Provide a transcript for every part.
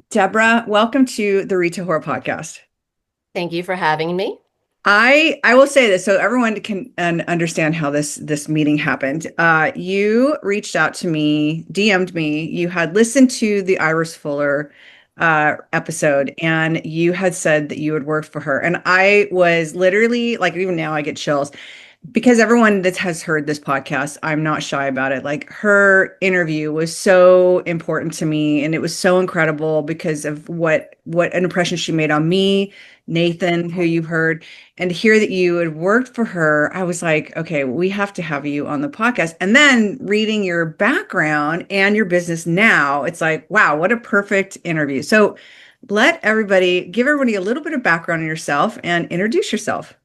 Debra, welcome to the Retail Horror Podcast. Thank you for having me. I will say this so everyone can understand how this meeting happened. You reached out to me, DM'd me. You had listened to the Iris Fuller episode, and you had said that you had worked for her. And I was literally like, even now I get chills because everyone that has heard this podcast, I'm not shy about it. Like her interview was so important to me and it was so incredible because of what an impression she made on me, Nathan, who you've heard, and to hear that you had worked for her, I was like, okay, we have to have you on the podcast. And then reading your background and your business now, it's like, wow, what a perfect interview. So give everybody a little bit of background on yourself and introduce yourself.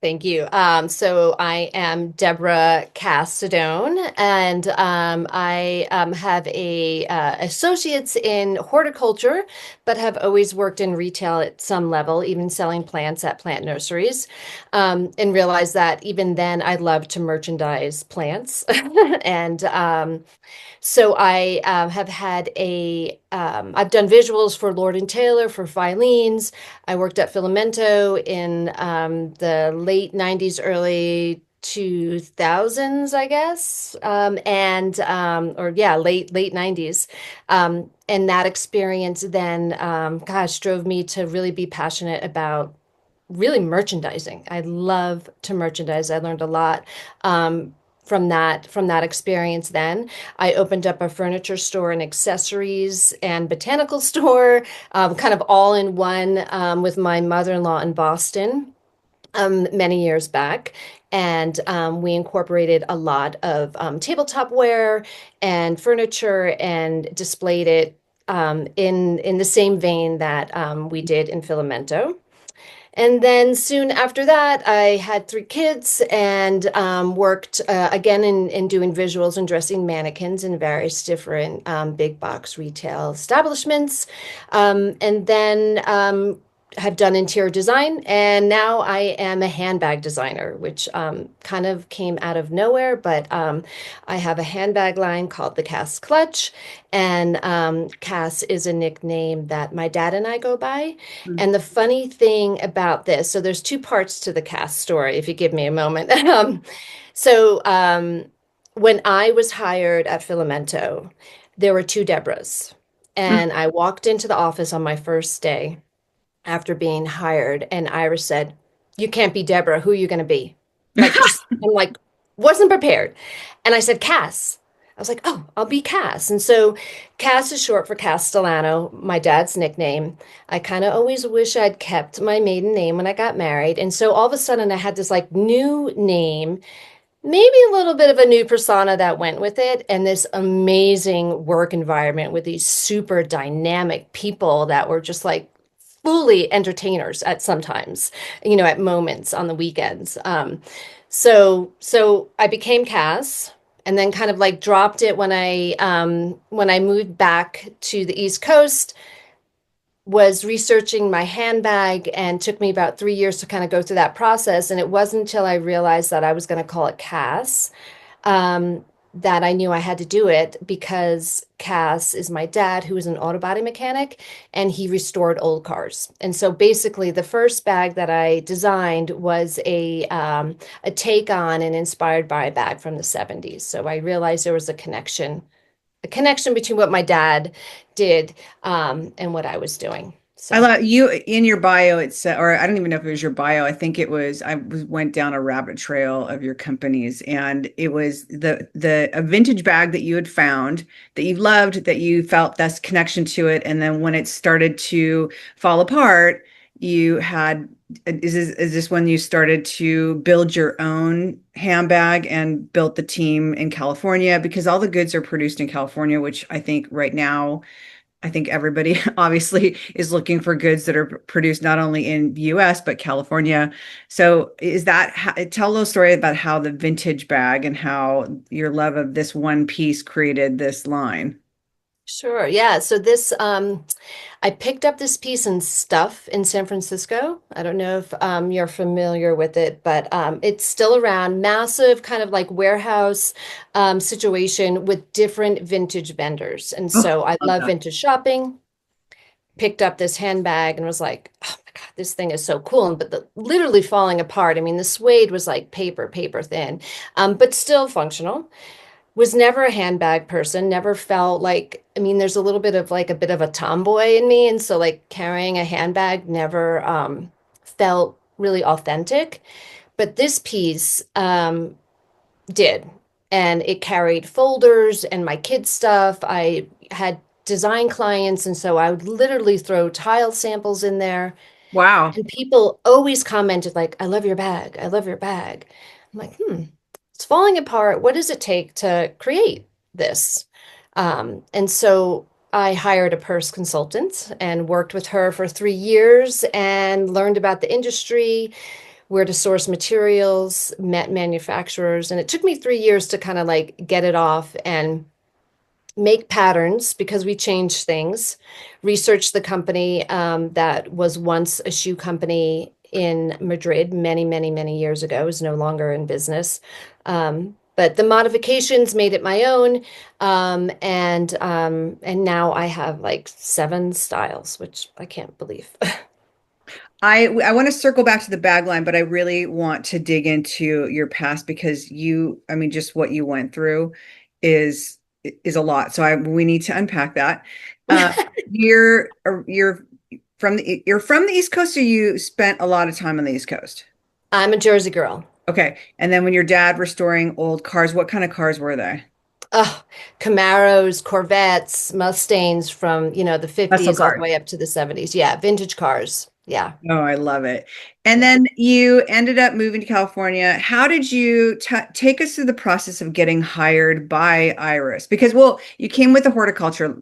Thank you. So I am Debra Szidon, and I have a associates in horticulture, but have always worked in retail at some level, even selling plants at plant nurseries, and realized that even then I love to merchandise plants. And So I have had I've done visuals for Lord and Taylor, for Filene's. I worked at Filamento in the late 90s, early 2000s, I guess. Or yeah, late 90s. And that experience then, gosh, drove me to really be passionate about really merchandising. I love to merchandise. I learned a lot. From that experience then. I opened up a furniture store and accessories and botanical store, kind of all in one, with my mother-in-law in Boston, many years back. And we incorporated a lot of tabletop wear and furniture and displayed it in the same vein that we did in Filamento. And then soon after that, I had three kids and worked again in doing visuals and dressing mannequins in various different big box retail establishments. And then have done interior design, and now I am a handbag designer, which kind of came out of nowhere. But I have a handbag line called the Cass Clutch, and Cass is a nickname that my dad and I go by. And the funny thing about this, so there's two parts to the Cass story, if you give me a moment. So when I was hired at Filamento, there were two Debras, and I walked into the office on my first day after being hired, and Iris said, "You can't be Deborah. Who are you going to be?" Like, just, I'm like, wasn't prepared. And I said, "Cass." I was like, "Oh, I'll be Cass." And so Cass is short for Castellano, my dad's nickname. I kind of always wish I'd kept my maiden name when I got married. And so all of a sudden I had this like new name, maybe a little bit of a new persona that went with it, and this amazing work environment with these super dynamic people that were just like fully entertainers at sometimes, at moments on the weekends. So I became Cass, and then kind of like dropped it when I moved back to the East Coast, was researching my handbag, and took me about 3 years to kind of go through that process. And it wasn't until I realized that I was going to call it Cass, um, that I knew I had to do it, because Cass is my dad, who is an autobody mechanic, and he restored old cars. And so basically, the first bag that I designed was a take on and inspired by a bag from the 70s. So I realized there was a connection between what my dad did, and what I was doing. I So. love you in your bio. It said, or I don't even know if it was your bio. I think it was. Went down a rabbit trail of your companies, and it was the a vintage bag that you had found that you loved, that you felt this connection to it, and then when it started to fall apart, you had. Is this when you started to build your own handbag and built the team in California? Because all the goods are produced in California, which I think right now I think everybody obviously is looking for goods that are produced not only in the US but California. So tell a little story about how the vintage bag and how your love of this one piece created this line. Sure. Yeah. So I picked up this piece in Stuff in San Francisco. I don't know if you're familiar with it, but it's still around. Massive kind of like warehouse situation with different vintage vendors. And Oh, so I love love that. vintage shopping. picked up this handbag and was like, oh my God, this thing is so cool. And but literally falling apart. I mean, the suede was like paper thin, but still functional. Was never a handbag person, never felt like, I mean, there's a little bit of like a bit of a tomboy in me. And so like carrying a handbag never felt really authentic. But this piece did. And it carried folders and my kids' stuff. I had design clients, and so I would literally throw tile samples in there. Wow. And people always commented, like, I love your bag. I love your bag. I'm like, it's falling apart. What does it take to create this? And so I hired a purse consultant and worked with her for 3 years and learned about the industry, where to source materials, met manufacturers. And it took me 3 years to kind of like get it off and make patterns because we changed things, research the company that was once a shoe company in Madrid many years ago, is no longer in business. But the modifications made it my own, and now I have like 7 styles, which I can't believe. I want to circle back to the bag line, but I really want to dig into your past because I mean, just what you went through is is a lot. So we need to unpack that. Uh, you're you're from the East Coast, or you spent a lot of time on the East Coast? I'm a Jersey girl. Okay. And then when your dad restoring old cars, what kind of cars were they? Oh, Camaros, Corvettes, Mustangs from, the Muscle 50s all the cars. way up to the 70s. Yeah, vintage cars. Yeah. Oh, I love it. And Yeah. then you ended up moving to California. How did you take us through the process of getting hired by Iris? Because, well, you came with a horticulture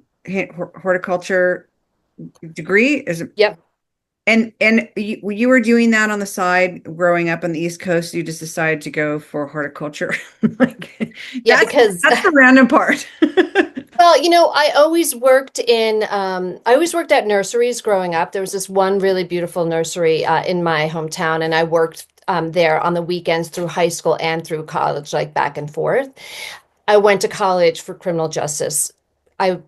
degree, is it? Yep. And you were doing that on the side growing up on the East Coast. You just decided to go for horticulture. Like Yeah, because that's the random part. well, I always worked at nurseries growing up. There was this one really beautiful nursery in my hometown, and I worked there on the weekends through high school and through college, like back and forth. I went to college for criminal justice. I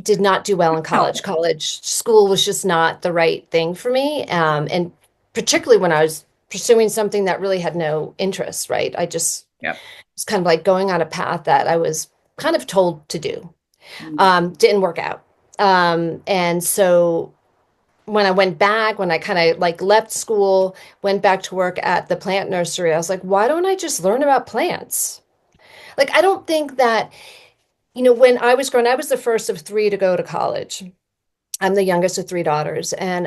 did not do well in college. Oh, College school was just not the right thing for me. And particularly when I was pursuing something that really had no interest, right? I just yeah. was kind of like going on a path that I was kind of told to do. Didn't work out. And so when I went back, when I kind of like left school, went back to work at the plant nursery, I was like, why don't I just learn about plants? Like, I don't think that, when I was growing, I was the first of three to go to college. I'm the youngest of three daughters, and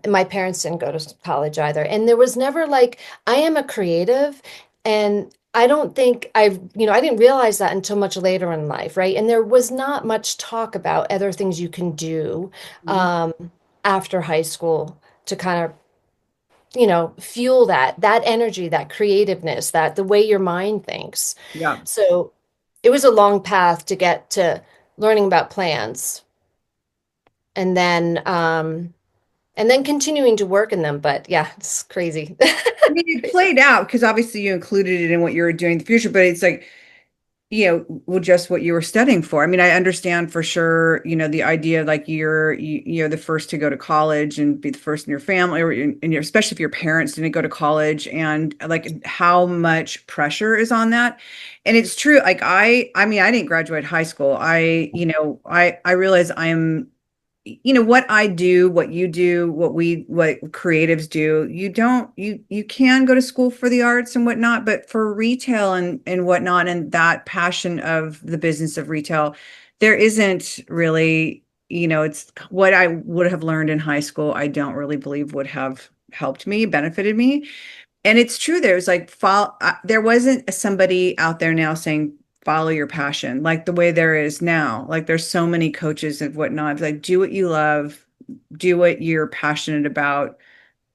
my parents didn't go to college either. And there was never like, I am a creative, and I don't think I didn't realize that until much later in life, right? And there was not much talk about other things you can do Mhm. um, after high school to kind of, fuel that energy, that creativeness, that the way your mind thinks. Yeah. So it was a long path to get to learning about plants and then continuing to work in them. But yeah, it's crazy. I mean, it Crazy. played out because obviously you included it in what you were doing in the future, but it's like, well, just what you were studying for. I mean, I understand for sure, the idea of like you're the first to go to college and be the first in your family, or especially if your parents didn't go to college, and like how much pressure is on that. And it's true. Like I mean, I didn't graduate high school. I realize what I do, what you do, what creatives do, you can go to school for the arts and whatnot, but for retail and whatnot, and that passion of the business of retail, there isn't really, it's what I would have learned in high school, I don't really believe would have helped me, benefited me. And it's true. There's like there wasn't somebody out there now saying follow your passion like the way there is now. Like there's so many coaches and whatnot. It's like do what you love, do what you're passionate about,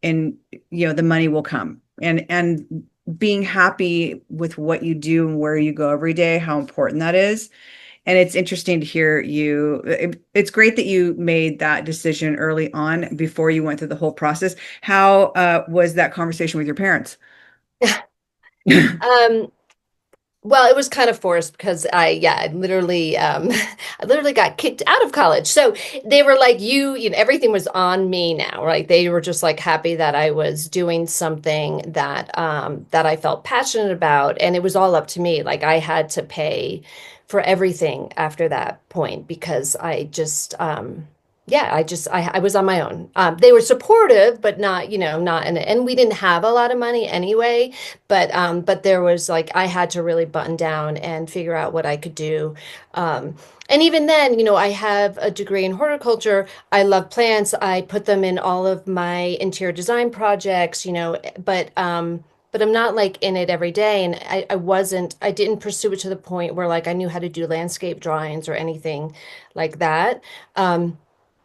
and the money will come. And being happy with what you do and where you go every day, how important that is. And it's interesting to hear it's great that you made that decision early on before you went through the whole process. How was that conversation with your parents? Um, Well, it was kind of forced because I literally, I literally got kicked out of college. So they were like, everything was on me now, right? They were just like happy that I was doing something that I felt passionate about, and it was all up to me. Like I had to pay for everything after that point because I was on my own. They were supportive, but not, not in it. And we didn't have a lot of money anyway. But there was like I had to really button down and figure out what I could do. And even then, I have a degree in horticulture. I love plants. I put them in all of my interior design projects, but I'm not like in it every day. And I didn't pursue it to the point where like I knew how to do landscape drawings or anything like that.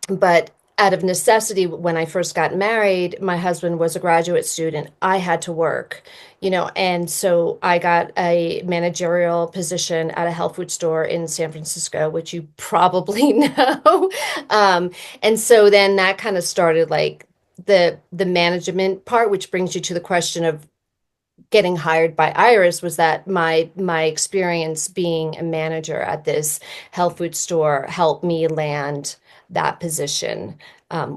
But out of necessity, when I first got married, my husband was a graduate student. I had to work, and so I got a managerial position at a health food store in San Francisco, which you probably know. Um, and so then that kind of started like the management part, which brings you to the question of getting hired by Iris. Was that my experience being a manager at this health food store helped me land that position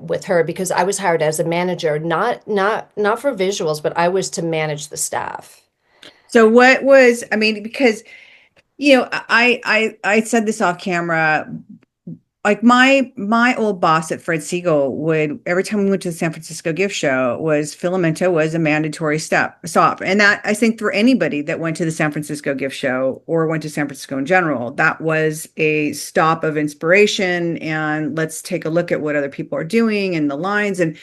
with her because I was hired as a manager, not for visuals, but I was to manage the staff. So what was, I mean, because I said this off camera. Like my old boss at Fred Siegel would every time we went to the San Francisco gift show was Filamento was a mandatory stop. And that I think for anybody that went to the San Francisco gift show or went to San Francisco in general, that was a stop of inspiration and let's take a look at what other people are doing and the lines. And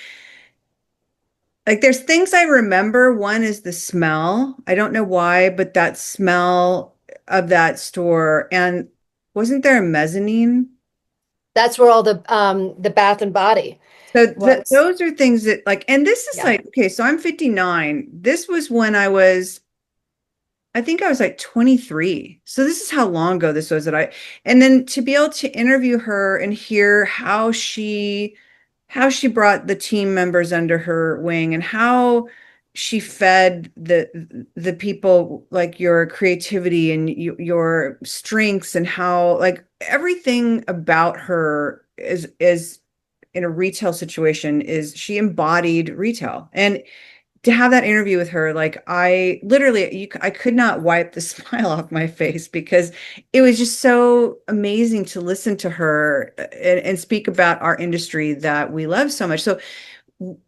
like there's things I remember. One is the smell. I don't know why, but that smell of that store. And wasn't there a mezzanine? That's where all the Bath and Body So was. those are things that like, and this is Yeah. like, okay, so I'm 59. This was when I think I was like 23. So this is how long ago this was and then to be able to interview her and hear how she brought the team members under her wing and how she fed the people like your creativity and your strengths and how like everything about her is in a retail situation is she embodied retail. And to have that interview with her, like I literally, I could not wipe the smile off my face because it was just so amazing to listen to her and speak about our industry that we love so much. So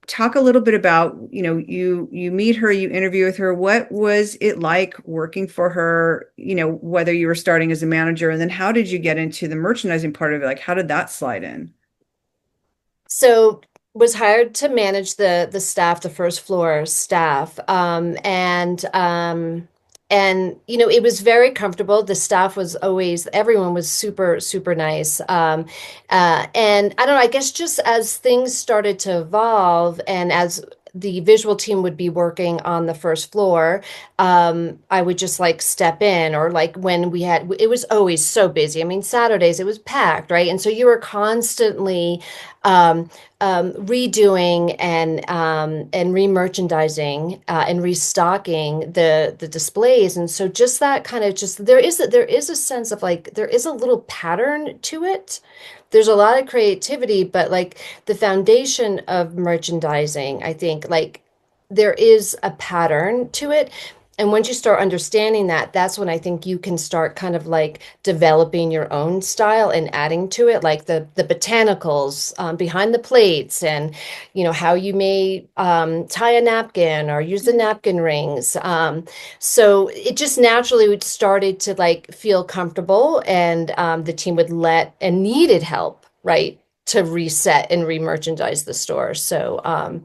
talk a little bit about, you meet her, you interview with her. What was it like working for her, whether you were starting as a manager, and then how did you get into the merchandising part of it? Like, how did that slide in? So was hired to manage the staff, the first floor staff, and it was very comfortable. The staff was always everyone was super super nice, and I don't know. I guess just as things started to evolve, and as the visual team would be working on the first floor, I would just like step in, or like when it was always so busy. I mean, Saturdays it was packed, right? And so you were constantly um, redoing and re-merchandising and restocking the displays. And so just that kind of just there is a sense of like there is a little pattern to it. There's a lot of creativity, but like the foundation of merchandising, I think like there is a pattern to it. And once you start understanding that, that's when I think you can start kind of like developing your own style and adding to it, like the botanicals behind the plates, and how you may tie a napkin or use the napkin rings. So it just naturally started to like feel comfortable, and the team would let and needed help, right, to reset and re-merchandise the store. So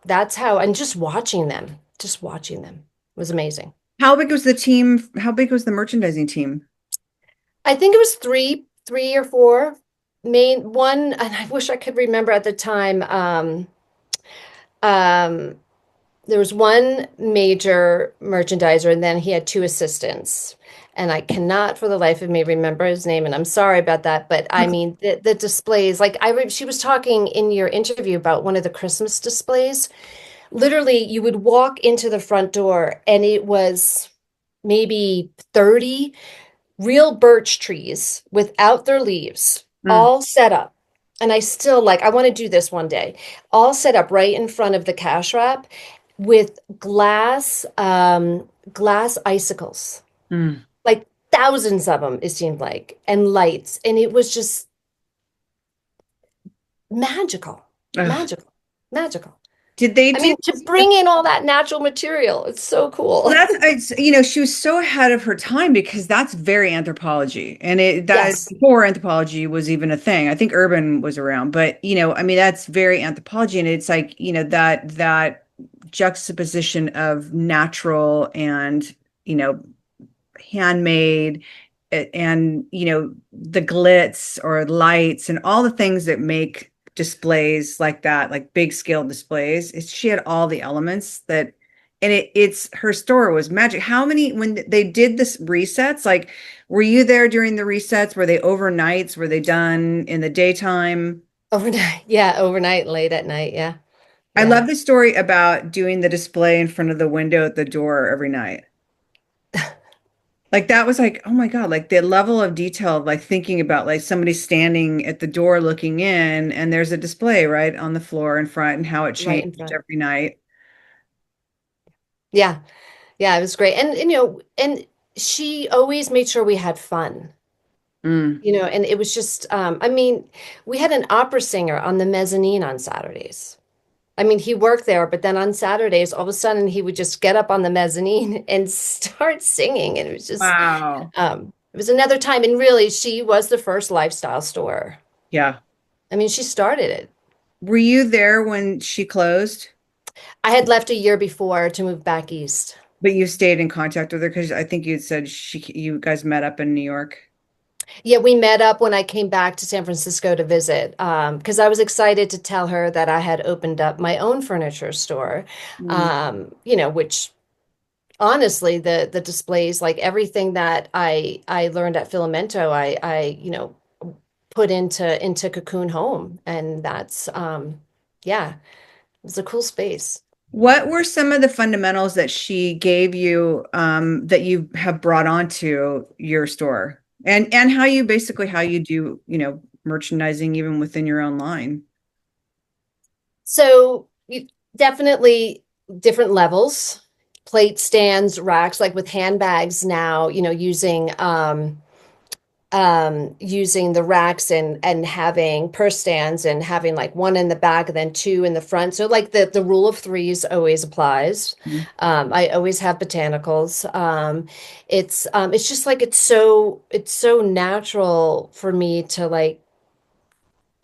that's how, and just watching them was amazing. How big was the team? How big was the merchandising team? I think it was three or four main one, and I wish I could remember at the time. Um, there was one major merchandiser, and then he had two assistants. And I cannot for the life of me remember his name, and I'm sorry about that. But I mean, the displays, like she was talking in your interview about one of the Christmas displays. Literally, you would walk into the front door, and it was maybe 30 real birch trees without their leaves, Mm. all set up. And I still like, I want to do this one day, all set up right in front of the cash wrap with glass icicles, Mm. like thousands of them, it seemed like, and lights. And it was just magical, Ugh. magical, magical. Did they I do mean, to bring in all that natural material, it's so well, cool. she was so ahead of her time because that's very anthropology. And that is Yes, before anthropology was even a thing. I think urban was around, but I mean, that's very anthropology. And it's like, that juxtaposition of natural and, you know, handmade and the glitz or lights and all the things that make displays like that, like big scale displays. She had all the elements that, and it's her store was magic. How many, when they did this resets, like were you there during the resets? Were they overnights? Were they done in the daytime? overnight. Yeah, overnight, late at night. Yeah, I yeah. love the story about doing the display in front of the window at the door every night. Like that was like, oh my God, like the level of detail of like thinking about like somebody standing at the door looking in and there's a display right on the floor in front and how it Right in changed front. every night. Yeah, yeah, it was great. And she always made sure we had fun. Mm. And it was just, I mean, we had an opera singer on the mezzanine on Saturdays. I mean, he worked there, but then on Saturdays, all of a sudden, he would just get up on the mezzanine and start singing. And Wow. it was another time. And really, she was the first lifestyle store. Yeah. I mean, she started it. Were you there when she closed? I had left a year before to move back east. But you stayed in contact with her because I think you said you guys met up in New York. Yeah, we met up when I came back to San Francisco to visit, because I was excited to tell her that I had opened up my own furniture store, Mm. which honestly, the displays, like everything that I learned at Filamento, I put into Cocoon Home, and that's yeah, it's a cool space. What were some of the fundamentals that she gave you that you have brought onto your store and how you basically how you do, merchandising even within your own line? So definitely different levels, plate stands, racks, like with handbags now, using the racks and having purse stands and having like one in the back and then two in the front. So like the rule of threes always applies. Mhm. I always have botanicals. It's just like it's so natural for me to like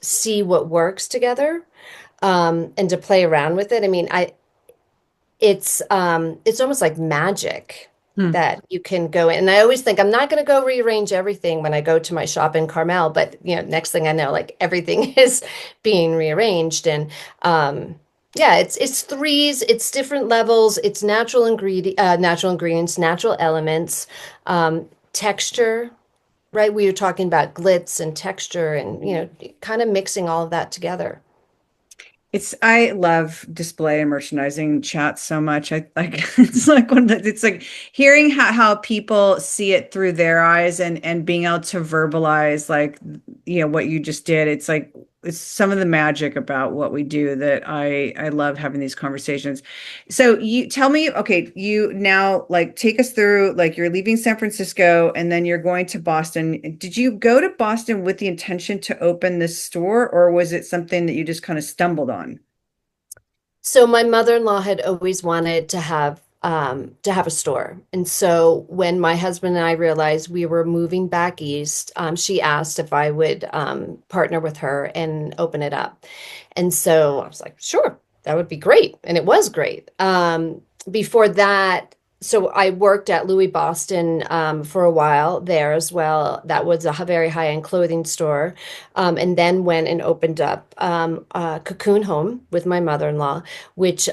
see what works together, and to play around with it. I mean, it's almost like magic Hmm. that you can go in. And I always think I'm not going to go rearrange everything when I go to my shop in Carmel, but next thing I know, like everything is being rearranged. And yeah, it's threes, it's different levels, it's natural ingredients, natural elements, texture, right? We were talking about glitz and texture and kind of mixing all of that together. I love display and merchandising chats so much. I like it's like it's like hearing how people see it through their eyes and being able to verbalize like what you just did. It's like it's some of the magic about what we do that I love having these conversations. So you tell me, okay, you now like take us through like you're leaving San Francisco and then you're going to Boston. Did you go to Boston with the intention to open this store, or was it something that you just kind of stumbled on? So my mother-in-law had always wanted to have a store. And so when my husband and I realized we were moving back east, she asked if I would partner with her and open it up. And so I was like, sure, that would be great. And it was great. Before that, so I worked at Louis Boston for a while there as well. That was a very high-end clothing store. And then went and opened up Cocoon Home with my mother-in-law, which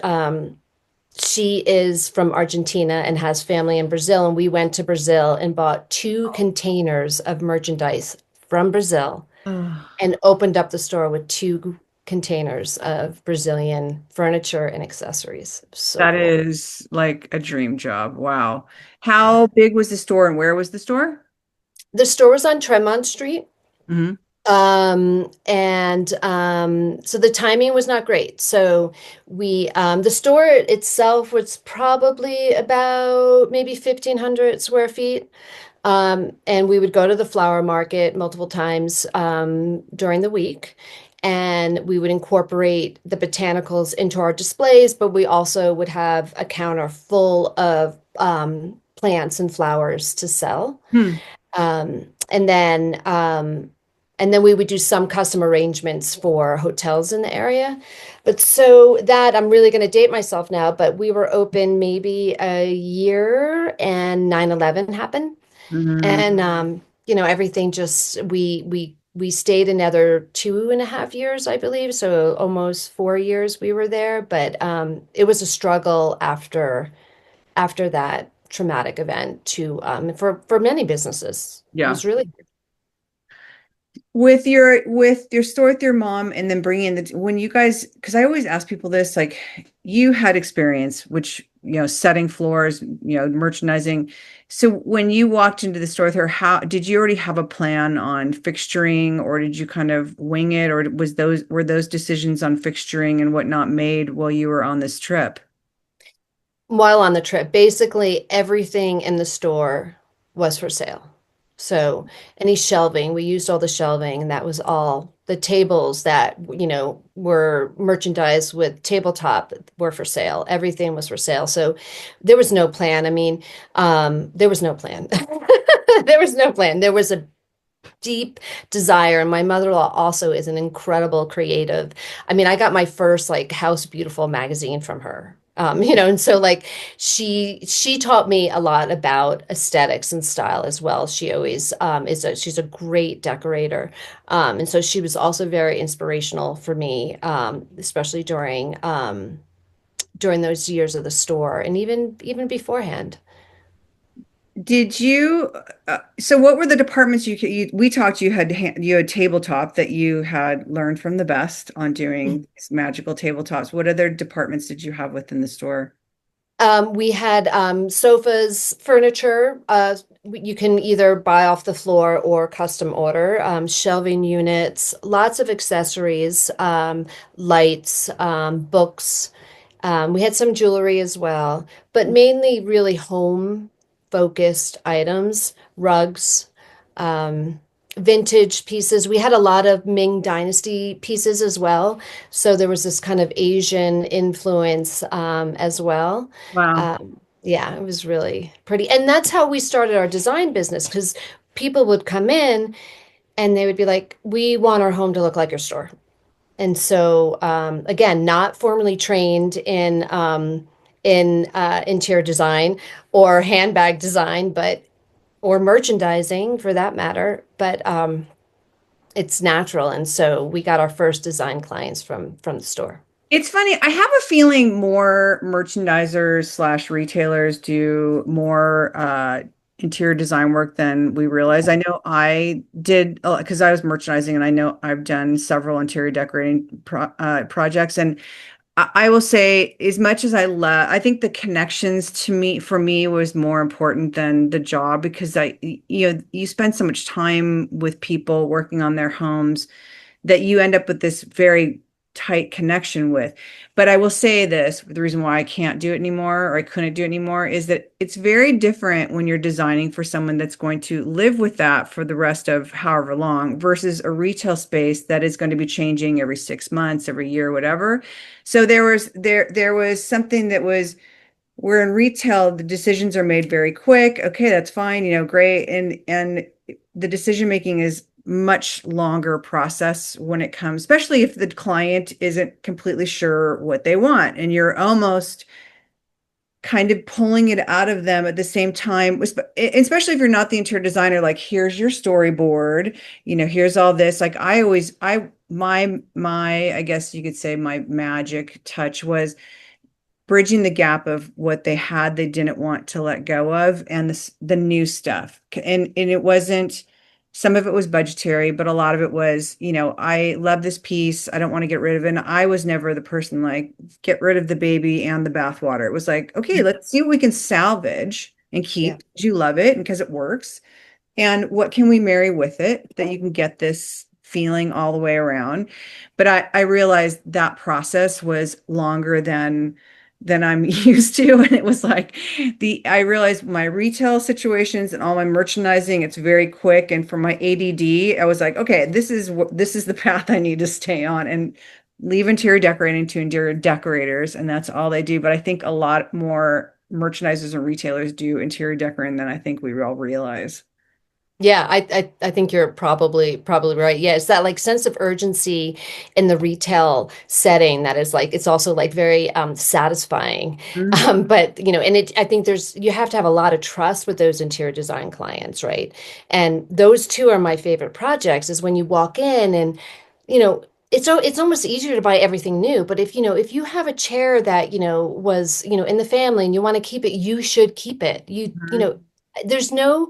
she is from Argentina and has family in Brazil. And we went to Brazil and bought 2 containers of merchandise from Brazil Oh, and opened up the store with two. containers of Brazilian furniture and accessories. So That cool. is like a dream job. Wow. Yeah. How big was the store and where was the store? The store was on Tremont Street. Hmm. So the timing was not great. So the store itself was probably about maybe 1,500 square feet. And we would go to the flower market multiple times during the week, and we would incorporate the botanicals into our displays, but we also would have a counter full of plants and flowers to sell. Hmm. Um, and then um, and then we would do some custom arrangements for hotels in the area. But so that I'm really going to date myself now, but we were open maybe a year and 9/11 happened. Hmm. And everything just we stayed another 2.5 years, I believe. So almost 4 years we were there. But it was a struggle after that traumatic event to for many businesses. It Yeah. was really With your store with your mom and then bringing in when you guys, because I always ask people this, like you had experience, which, setting floors, merchandising. So when you walked into the store with her, how did you already have a plan on fixturing, or did you kind of wing it, or were those decisions on fixturing and whatnot made while you were on this trip? while on the trip, basically everything in the store was for sale. So any shelving, we used all the shelving, and that was all the tables that, were merchandised with tabletop were for sale. Everything was for sale. So there was no plan. I mean, there was no plan. There was no plan. There was a deep desire. And my mother-in-law also is an incredible creative. I mean, I got my first like House Beautiful magazine from her. And so like she taught me a lot about aesthetics and style as well. She always she's a great decorator. And so she was also very inspirational for me, especially during those years of the store and even beforehand. Did you, so what were the departments we talked, you had tabletop that you had learned from the best on doing these magical tabletops. What other departments did you have within the store? We had sofas, furniture. You can either buy off the floor or custom order. Shelving units, lots of accessories, lights, books. We had some jewelry as well, but mainly really home focused items, rugs, um, vintage pieces. We had a lot of Ming Dynasty pieces as well. So there was this kind of Asian influence as well. Wow. Yeah, it was really pretty. And that's how we started our design business because people would come in and they would be like, we want our home to look like your store. And so, again, not formally trained in interior design or handbag design, but or merchandising for that matter. But it's natural, and so we got our first design clients from the store. It's funny. I have a feeling more merchandisers slash retailers do more interior design work than we realize. I know I did because I was merchandising, and I know I've done several interior decorating projects. And I will say, as much as I think the connections for me was more important than the job, because you spend so much time with people working on their homes that you end up with this very tight connection with. But I will say this, the reason why I can't do it anymore, or I couldn't do it anymore, is that it's very different when you're designing for someone that's going to live with that for the rest of however long versus a retail space that is going to be changing every 6 months, every year, whatever. So there was something that was, where in retail the decisions are made very quick. Okay, that's fine, great. And the decision making is much longer process when it comes, especially if the client isn't completely sure what they want, and you're almost kind of pulling it out of them at the same time, especially if you're not the interior designer. Like, here's your storyboard, here's all this. Like, I always I my I guess you could say my magic touch was bridging the gap of what they didn't want to let go of, and the new stuff. And it wasn't Some of it was budgetary, but a lot of it was, I love this piece. I don't want to get rid of it. And I was never the person like, get rid of the baby and the bathwater. It was like, okay, let's see what we can salvage and Yeah. keep. Do you love it? And because it works. And what can we marry with it that you can get this feeling all the way around? But I realized that process was longer than I'm used to. And it was like I realized my retail situations and all my merchandising, it's very quick. And for my ADD, I was like, okay, this is the path I need to stay on and leave interior decorating to interior decorators. And that's all they do. But I think a lot more merchandisers and retailers do interior decorating than I think we all realize. Yeah, I think you're probably right. Yeah, it's that like sense of urgency in the retail setting that is like it's also like very satisfying. Mhm. But and I think you have to have a lot of trust with those interior design clients, right? And those two are my favorite projects is when you walk in and you know it's almost easier to buy everything new, but if you have a chair that was in the family and you want to keep it, you should keep it. There's no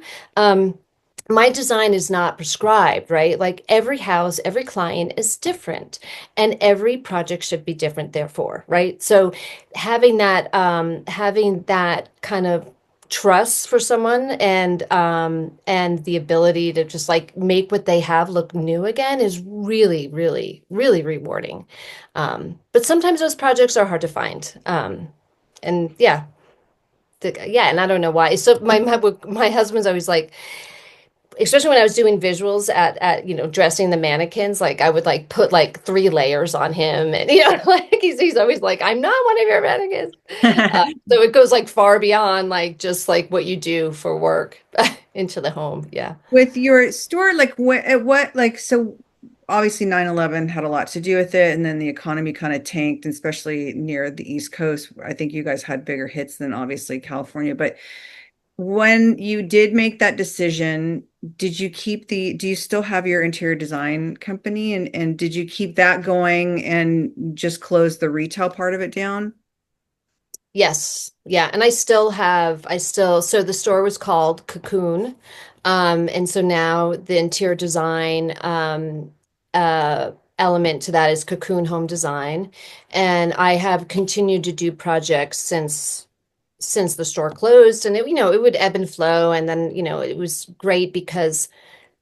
my design is not prescribed, right? Like every house, every client is different, and every project should be different, therefore, right? So having that kind of trust for someone and the ability to just like make what they have look new again is really, really, really rewarding. But sometimes those projects are hard to find. And yeah, yeah, and I don't know why. So my husband's always like, especially when I was doing visuals at dressing the mannequins, like I would like put like 3 layers on him, and like he's always like, I'm not one of your mannequins. So it goes like far beyond like just like what you do for work into the home. Yeah. With your store, like so obviously 9/11 had a lot to do with it, and then the economy kind of tanked, especially near the East Coast. I think you guys had bigger hits than obviously California, but when you did make that decision, do you still have your interior design company and did you keep that going and just close the retail part of it down? Yes. Yeah. And so the store was called Cocoon. And so now the interior design element to that is Cocoon Home Design. And I have continued to do projects since the store closed, and it would ebb and flow. And then, it was great because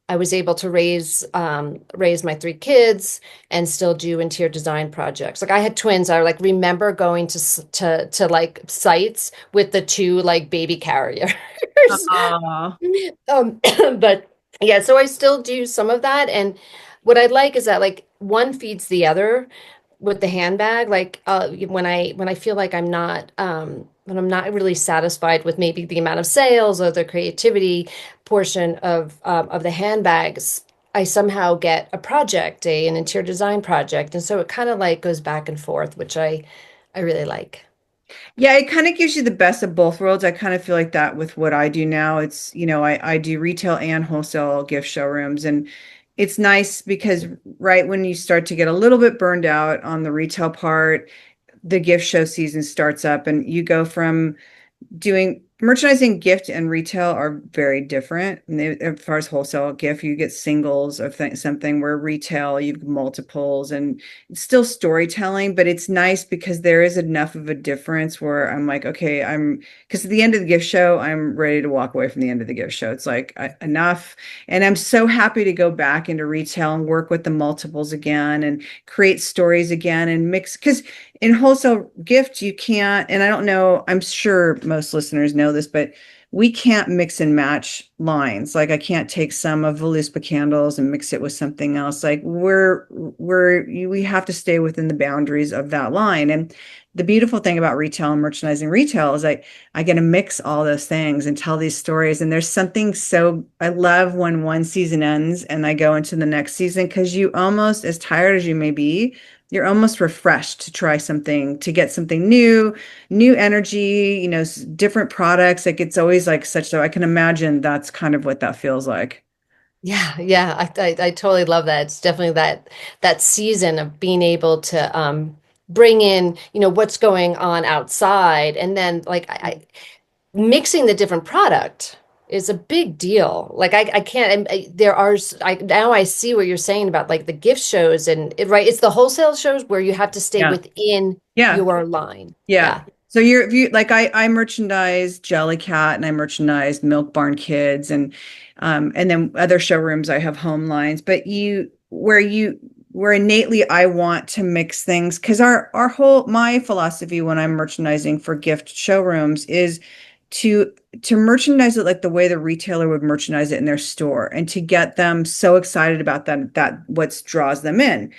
I was able to raise my 3 kids and still do interior design projects. Like I had twins. I like remember going to like sites with the 2 like baby carriers. Oh, Um, but yeah, so I still do some of that. And what I like is that like one feeds the other with the handbag. Like when I feel like when I'm not really satisfied with maybe the amount of sales or the creativity portion of the handbags, I somehow get a project, an interior design project. And so it kind of like goes back and forth, which I really like. yeah, it kind of gives you the best of both worlds. I kind of feel like that with what I do now. It's, I do retail and wholesale gift showrooms. And it's nice because right when you start to get a little bit burned out on the retail part, the gift show season starts up and you go from doing merchandising gift and retail are very different. And as far as wholesale gift, you get singles of something where retail, you have multiples and it's still storytelling, but it's nice because there is enough of a difference where I'm like, okay, because at the end of the gift show, I'm ready to walk away from the end of the gift show. It's like enough. And I'm so happy to go back into retail and work with the multiples again and create stories again and mix because in wholesale gift, you can't, and I don't know, I'm sure most listeners know this, but we can't mix and match lines. Like I can't take some of Voluspa candles and mix it with something else. Like we have to stay within the boundaries of that line. And the beautiful thing about retail and merchandising retail is I get to mix all those things and tell these stories. And there's something I love when one season ends and I go into the next season because you almost, as tired as you may be, you're almost refreshed to try something, to get something new energy, different products. Like it's always like so I can imagine that's kind of what that feels like. Yeah, yeah, I totally love that. It's definitely that season of being able to bring in, what's going on outside, and then like I mixing the different product is a big deal. Like I can't, and there are, now I see what you're saying about like the gift shows and right. It's the wholesale shows where you have to stay Yeah. within Yeah. your line. Yeah. Yeah. So you're if you like I merchandise Jellycat and I merchandise Milk Barn Kids and then other showrooms I have home lines, but where innately I want to mix things because our whole my philosophy when I'm merchandising for gift showrooms is to to merchandise it like the way the retailer would merchandise it in their store and to get them so excited about that what draws them in.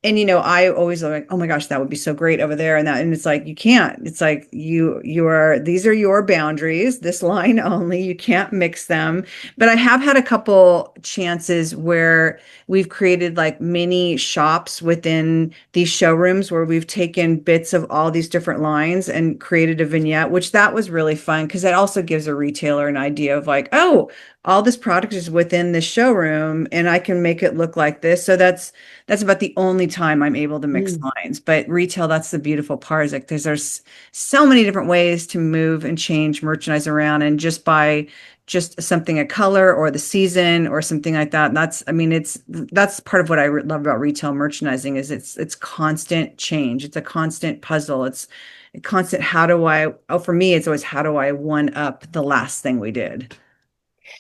And I always like, oh my gosh, that would be so great over there, and it's like you can't. It's like these are your boundaries, this line only. You can't mix them. But I have had a couple chances where we've created like mini shops within these showrooms where we've taken bits of all these different lines and created a vignette, which that was really fun because it also gives a retailer an idea of like, oh, all this product is within this showroom and I can make it look like this. So that's about the only time I'm able to mix Mm. lines. But retail, that's the beautiful part. Is like there's so many different ways to move and change merchandise around, and just by just something a color or the season or something like that. And that's, I mean, that's part of what I love about retail merchandising is it's constant change. It's a constant puzzle. It's a constant. For me, it's always how do I one up the last thing we did?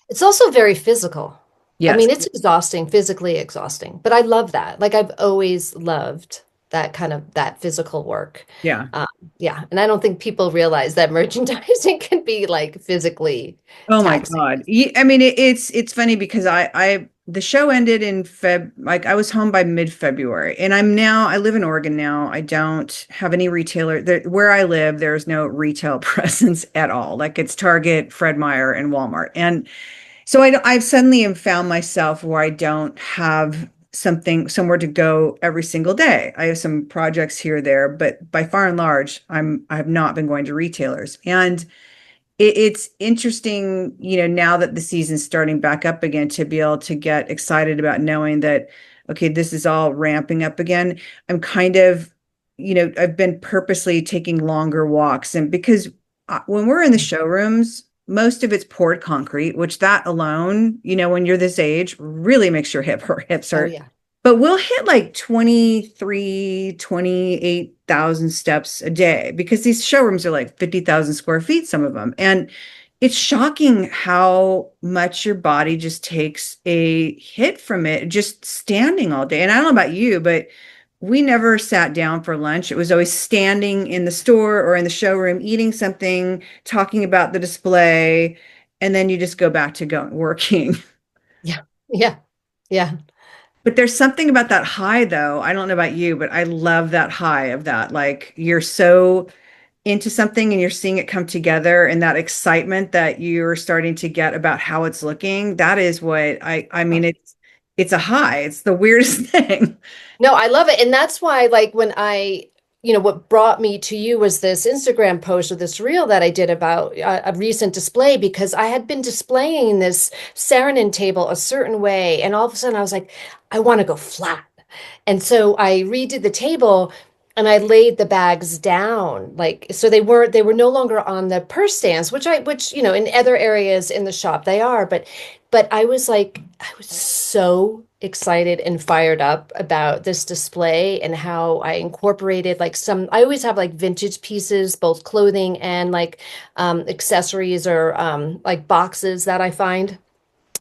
It's also very physical. I Yes. mean, it's exhausting, physically exhausting, but I love that. Like I've always loved that kind of that physical work. Yeah. Um, yeah, and I don't think people realize that merchandising can be like physically Oh my taxing. God. I mean, it's funny because the show ended in like I was home by mid-February and I live in Oregon now. I don't have any retailer there where I live. There's no retail presence at all. Like it's Target, Fred Meyer, and Walmart. And so I've suddenly have found myself where I don't have somewhere to go every single day. I have some projects here or there, but by far and large, I have not been going to retailers. And it's interesting, now that the season's starting back up again, to be able to get excited about knowing that, okay, this is all ramping up again. I'm kind of, I've been purposely taking longer walks, and because when we're in the showrooms, most of it's poured concrete, which that alone, when you're this age, really makes your hips Oh hurt. yeah. But we'll hit like 28,000 steps a day because these showrooms are like 50,000 square feet, some of them. And it's shocking how much your body just takes a hit from it, just standing all day. And I don't know about you, but we never sat down for lunch. It was always standing in the store or in the showroom, eating something, talking about the display, and then you just go back to going working. Yeah. Yeah. Yeah. But there's something about that high, though. I don't know about you, but I love that high of that. Like you're so into something and you're seeing it come together and that excitement that you're starting to get about how it's looking. That is what I mean, it's a high. It's the weirdest thing. No, I love it. And that's why, like, when what brought me to you was this Instagram post or this reel that I did about a recent display because I had been displaying this Saarinen table a certain way. And all of a sudden I was like, I want to go flat. And so I redid the table and I laid the bags down like so they were no longer on the purse stands, which in other areas in the shop they are, but I was like I was so excited and fired up about this display and how I incorporated like I always have like vintage pieces, both clothing and like accessories or like boxes that I find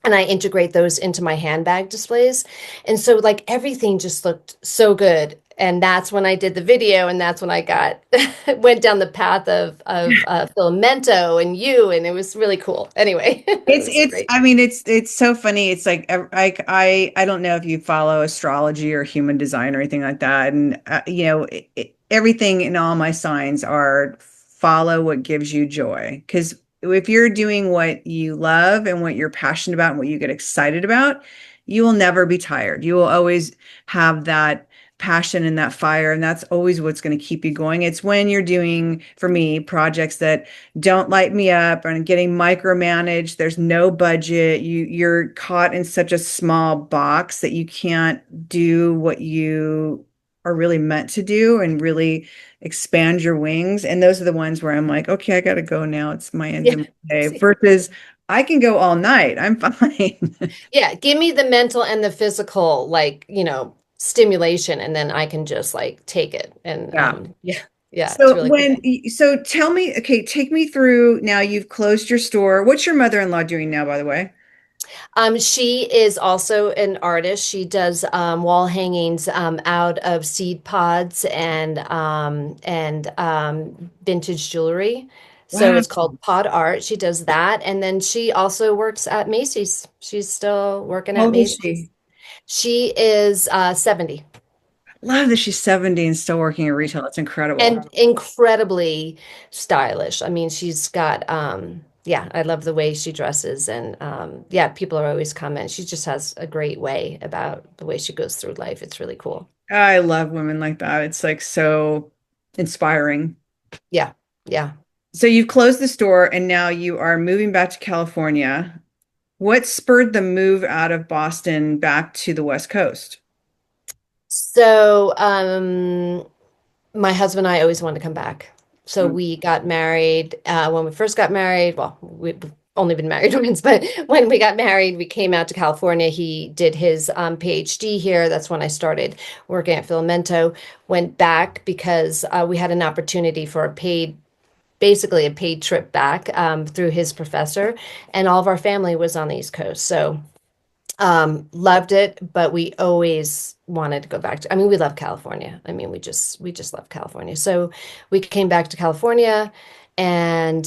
and I integrate those into my handbag displays. And so like everything just looked so good. And that's when I did the video, and that's when I got went down the path of Filamento and you, and it was really cool. Anyway, it was great. I mean, it's so funny. It's like, I don't know if you follow astrology or human design or anything like that. And, everything in all my signs are follow what gives you joy. Because if you're doing what you love and what you're passionate about and what you get excited about, you will never be tired. You will always have that passion and that fire. And that's always what's going to keep you going. It's when you're doing, for me, projects that don't light me up and getting micromanaged. There's no budget. You're caught in such a small box that you can't do what you are really meant to do and really expand your wings. And those are the ones where I'm like, okay, I got to go now. It's my end Yeah. of my day See. versus I can go all night. I'm fine. Yeah, give me the mental and the physical, like, stimulation, and then I can just like take it. And Yeah. yeah, yeah, it's So really cool. so tell me, okay, take me through now you've closed your store. What's your mother-in-law doing now, by the way? She is also an artist. She does wall hangings out of seed pods and vintage jewelry. So Wow. it's called pod art. She does that, and then she also works at Macy's. She's still working How at old is Macy's. she? She is 70 Love that she's 70 and still working in retail. That's incredible. and incredibly stylish. I mean, she's got yeah, I love the way she dresses, and yeah, people are always comment. She just has a great way about the way she goes through life. It's really cool. I love women like that. It's like so inspiring. Yeah. Yeah. So you've closed the store and now you are moving back to California. What spurred the move out of Boston back to the West Coast? So, my husband and I always wanted to come back. So Mm. we got married when we first got married. Well, we've only been married once, but when we got married, we came out to California. He did his PhD here. That's when I started working at Filamento. Went back because we had an opportunity for basically a paid trip back through his professor, and all of our family was on the East Coast. So loved it, but we always wanted to go back to, I mean, we love California. I mean, we just love California. So we came back to California and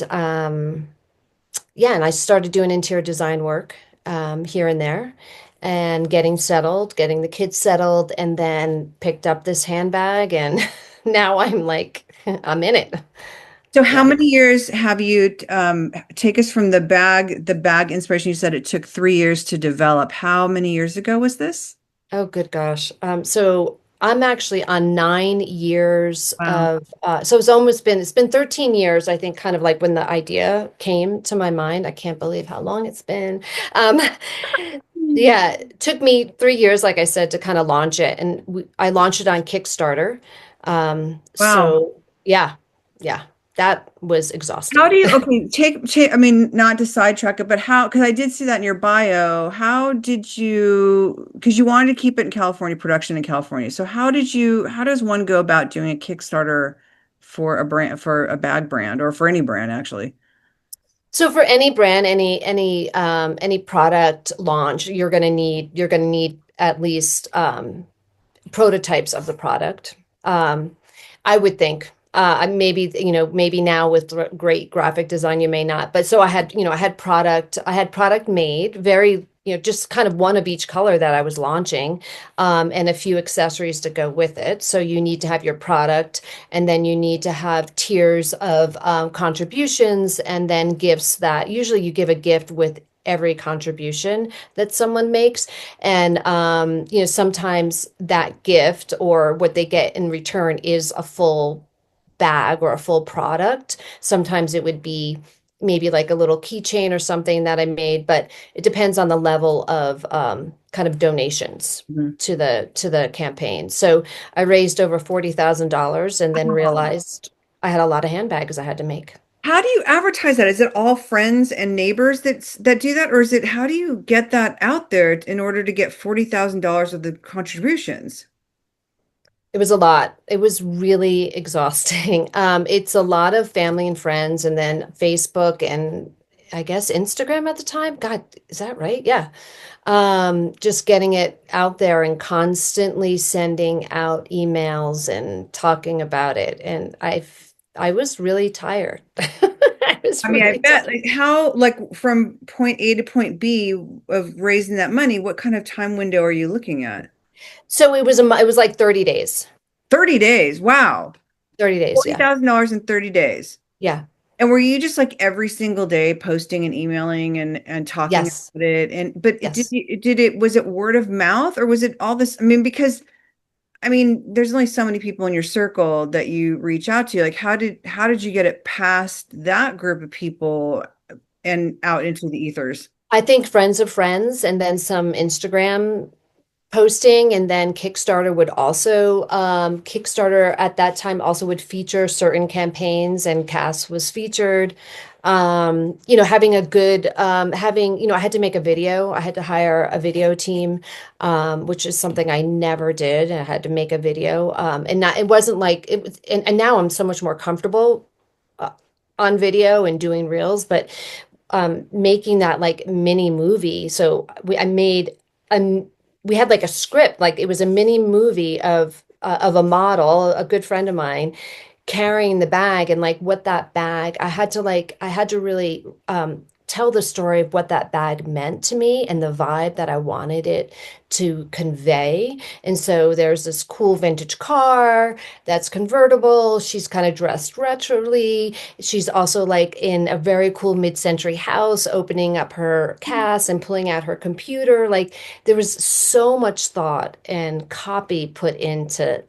yeah, and I started doing interior design work here and there and getting settled, getting the kids settled, and then picked up this handbag and now I'm like I'm in it. So how Yeah. many years have you take us from the bag inspiration? You said it took 3 years to develop. How many years ago was this? Oh, good gosh. So I'm actually on 9 years Wow. of, so it's been 13 years, I think, kind of like when the idea came to my mind. I can't believe how long it's been. Um, yeah, it took me 3 years, like I said, to kind of launch it. And I launched it on Kickstarter. Wow. So yeah, yeah, that was How do exhausting. you, okay, I mean, not to sidetrack it, but how, because I did see that in your bio. How did you, because you wanted to keep it in California, production in California. So how does one go about doing a Kickstarter for a brand, for a bag brand or for any brand actually? So for any brand, any product launch, you're gonna need at least prototypes of the product. I would think. Maybe, maybe now with great graphic design, you may not. But so I had product made, very, just kind of one of each color that I was launching, and a few accessories to go with it. So you need to have your product, and then you need to have tiers of contributions, and then gifts that usually you give a gift with every contribution that someone makes. And sometimes that gift or what they get in return is a full bag or a full product. Sometimes it would be maybe like a little keychain or something that I made, but it depends on the level of kind of donations Mhm. to the campaign. So I raised over $40,000 and then realized I had a lot of handbags I had to make. How do you advertise that? Is it all friends and neighbors that do that, or is it how do you get that out there in order to get $40,000 of the contributions? It was a lot. It was really exhausting. It's a lot of family and friends, and then Facebook and I guess Instagram at the time. God, is that right? Yeah. Just getting it out there and constantly sending out emails and talking about it. And I was really tired. I was I mean, I really bet tired. like how like from point A to point B of raising that money, what kind of time window are you looking at? So it was like 30 days. 30 days. Wow. 30 days, yeah. $40,000 in 30 days. Yeah. And were you just like every single day posting and emailing and talking Yes. about it? And but Yes. did it was it word of mouth or was it all this? I mean, because I mean, there's only so many people in your circle that you reach out to. Like, how did you get it past that group of people and out into the ethers? I think friends of friends and then some Instagram posting, and then Kickstarter at that time also would feature certain campaigns, and Cass was featured. Having a good, I had to make a video. I had to hire a video team, which is something I never did. I had to make a video. And not, it wasn't like it was, and now I'm so much more comfortable uh, on video and doing reels, but making that like mini movie. So I made a, we had like a script, like it was a mini movie of a model, a good friend of mine, carrying the bag and like what that bag, I had to really tell the story of what that bag meant to me and the vibe that I wanted it to convey. And so there's this cool vintage car that's convertible. She's kind of dressed retroly. She's also like in a very cool mid-century house, opening up her case and pulling out her computer. Like there was so much thought and copy put into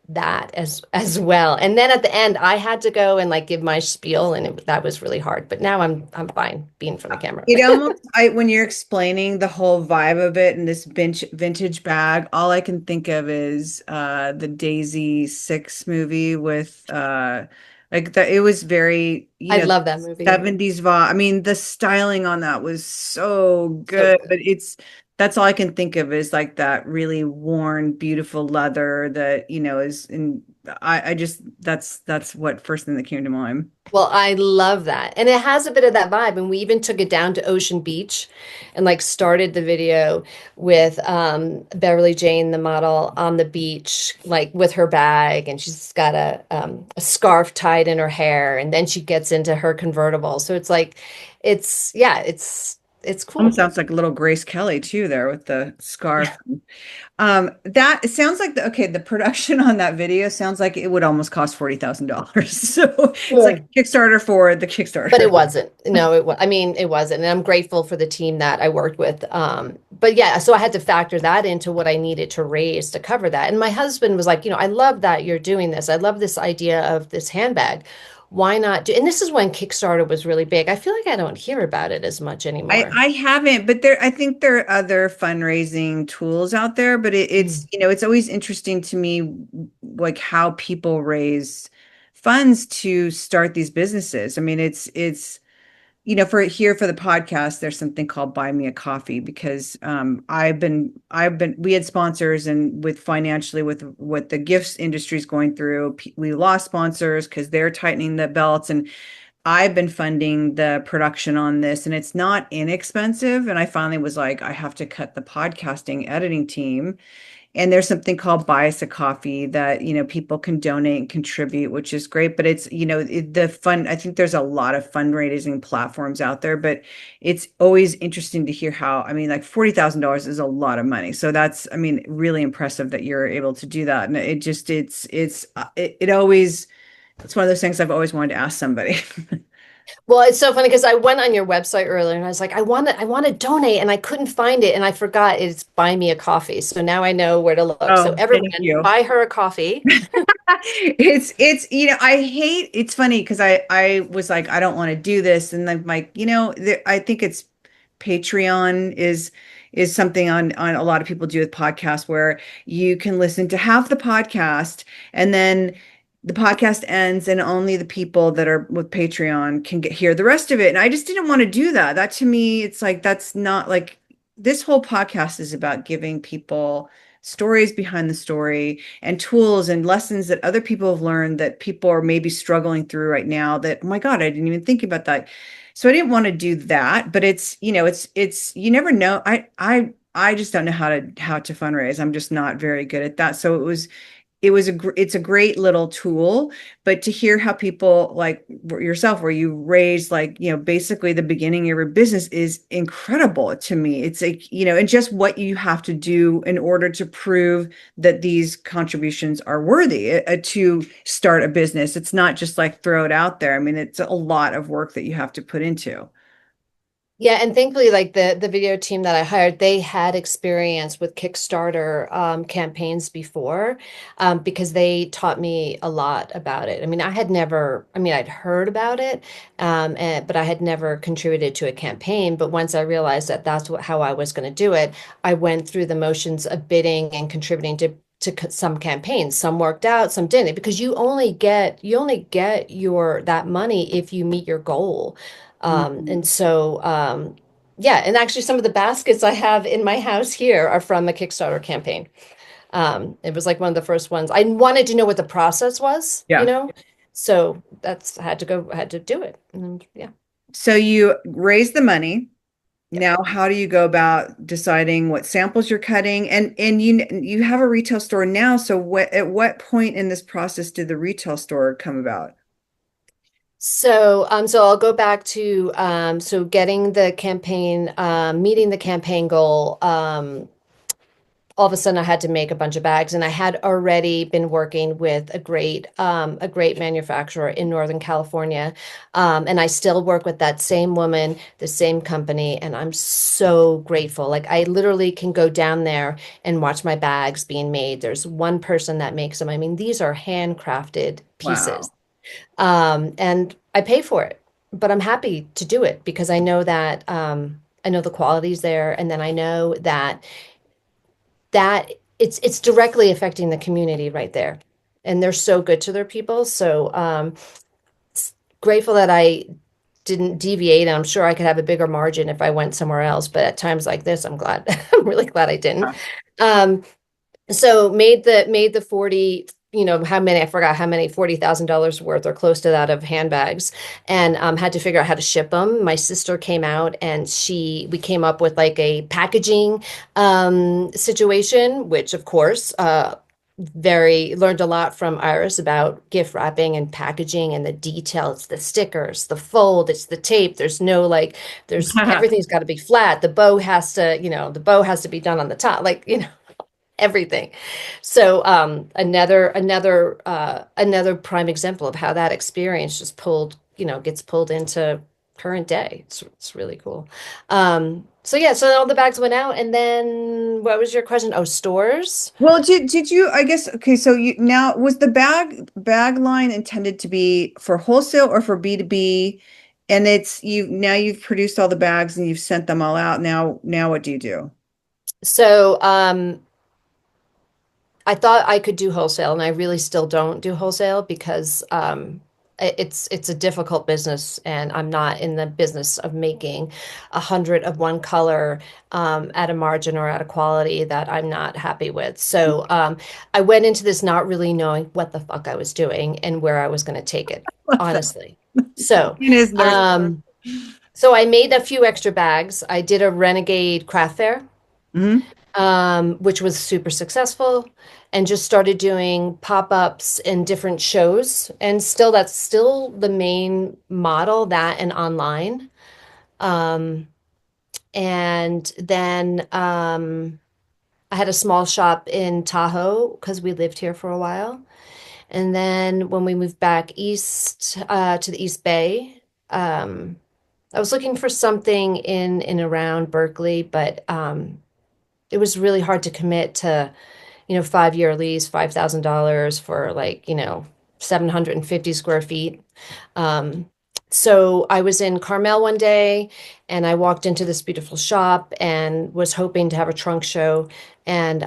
that as well. And then at the end, I had to go and like give my spiel, and that was really hard. But now I'm fine being from the camera. It almost, when you're explaining the whole vibe of it and this vintage bag, all I can think of is the Daisy Six movie with like it was very, I love that movie. 70s vibe. I mean, the styling on that was so So good, good. but that's all I can think of is like that really worn, beautiful leather that, is in I just that's what first thing that came to mind. Well, I love that. And it has a bit of that vibe. And we even took it down to Ocean Beach and like started the video with Beverly Jane, the model, on the beach, like with her bag, and she's got a scarf tied in her hair, and then she gets into her convertible. So it's like yeah, it's Almost cool. sounds like a little Grace Kelly too there with the scarf. That it sounds like the production on that video sounds like it would almost cost $40,000. So it's like Yeah. a Kickstarter for the But Kickstarter. it wasn't. No, I mean, it wasn't. And I'm grateful for the team that I worked with. But yeah, so I had to factor that into what I needed to raise to cover that. And my husband was like, I love that you're doing this. I love this idea of this handbag. Why not do? And this is when Kickstarter was really big. I feel like I don't hear about it as much anymore. I haven't, but I think there are other fundraising tools out there, but Mm. it's always interesting to me like how people raise funds to start these businesses. I mean, it's for the podcast, there's something called Buy Me a Coffee because we had sponsors, and with financially with what the gifts industry is going through, we lost sponsors because they're tightening the belts, and I've been funding the production on this, and it's not inexpensive. And I finally was like, I have to cut the podcasting editing team. And there's something called Buy Us a Coffee that, people can donate and contribute, which is great. But it's, the fun, I think there's a lot of fundraising platforms out there, but it's always interesting to hear how, I mean, like $40,000 is a lot of money. So that's, I mean, really impressive that you're able to do that. And it always, it's one of those things I've always wanted to ask somebody. Well, it's so funny because I went on your website earlier and I was like, I want to donate, and I couldn't find it, and I forgot it's Buy Me a Coffee. So now I know where to look. So Oh, everyone, thank you. buy her a coffee. It's funny because I was like, I don't want to do this. And I'm like, I think it's Patreon is something on a lot of people do with podcasts where you can listen to half the podcast, and then the podcast ends and only the people that are with Patreon can hear the rest of it. And I just didn't want to do that. That to me, it's like, that's not like, this whole podcast is about giving people stories behind the story and tools and lessons that other people have learned that people are maybe struggling through right now that, oh my God, I didn't even think about that. So I didn't want to do that, but you never know. I just don't know how to fundraise. I'm just not very good at that. So it's a great little tool, but to hear how people like yourself, where you raise like, basically the beginning of your business is incredible to me. It's like, and just what you have to do in order to prove that these contributions are worthy to start a business. It's not just like throw it out there. I mean, it's a lot of work that you have to put into. Yeah, and thankfully, like the video team that I hired, they had experience with Kickstarter campaigns before, because they taught me a lot about it. I mean, I'd heard about it, but I had never contributed to a campaign. But once I realized that how I was going to do it, I went through the motions of bidding and contributing some campaigns. Some worked out, some didn't, because you only get your that money if you meet your goal. Mhm. And so yeah, and actually some of the baskets I have in my house here are from a Kickstarter campaign. It was like one of the first ones. I wanted to know what the process was, Yeah. so I had to do it. And yeah. So you raise the money. Now, how do you go about deciding what samples you're cutting? And you have a retail store now, so at what point in this process did the retail store come about? So I'll go back to so getting the campaign, meeting the campaign goal. All of a sudden, I had to make a bunch of bags, and I had already been working with a great manufacturer in Northern California, and I still work with that same woman, the same company, and I'm so grateful. Like I literally can go down there and watch my bags being made. There's one person that makes them. I mean, these are handcrafted pieces. Wow. And I pay for it, but I'm happy to do it because I know that I know the quality's there, and then I know that it's directly affecting the community right there, and they're so good to their people. So grateful that I didn't deviate. And I'm sure I could have a bigger margin if I went somewhere else, but at times like this, I'm glad. I'm really glad I didn't. Um, so made the 40, how many, I forgot how many, $40,000 worth or close to that of handbags, and had to figure out how to ship them. My sister came out and we came up with like a packaging situation, which of course, very learned a lot from Iris about gift wrapping and packaging and the detail. It's the stickers, the fold, it's the tape. There's no like, there's everything's got to be flat. The bow has to be done on the top. Like, everything. So another prime example of how that experience just gets pulled into current day. It's really cool. So yeah, so all the bags went out, and then what was your question? Oh, stores. Well, did you, I guess, okay, so you now was the bag line intended to be for wholesale or for B2B? And you've produced all the bags and you've sent them all out. Now what do you do? So I thought I could do wholesale, and I really still don't do wholesale because it's a difficult business, and I'm not in the business of making 100 of one color at a margin or at a quality that I'm not happy with. So I went into this not really knowing what the fuck I was doing and where I was going to take it, Love that. honestly. So It is there's um, so I made a few extra bags. I did a Renegade craft fair, Mhm. which was super successful, and just started doing pop-ups in different shows. And still, that's still the main model, that and online. Um, and then I had a small shop in Tahoe because we lived here for a while. And then when we moved back east to the East Bay, I was looking for something in and around Berkeley, but it was really hard to commit to 5-year lease, $5,000 for like, 750 square feet. Um, so I was in Carmel one day, and I walked into this beautiful shop and was hoping to have a trunk show. And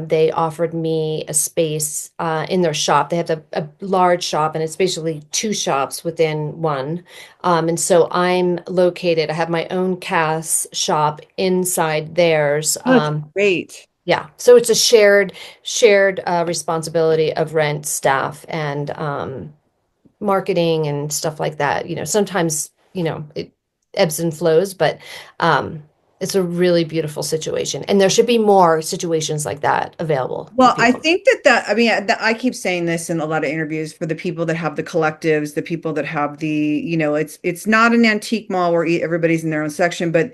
they offered me a space in their shop. They have a large shop, and it's basically two shops within one. And so I have my own cast shop inside theirs. Oh, that's great. Yeah, so it's a shared responsibility of rent, staff, and marketing and stuff like that. Sometimes it ebbs and flows, but it's a really beautiful situation, and there should be more situations like that available for Well, I people. think I mean, I keep saying this in a lot of interviews for the people that have the collectives, the people that have it's not an antique mall where everybody's in their own section, but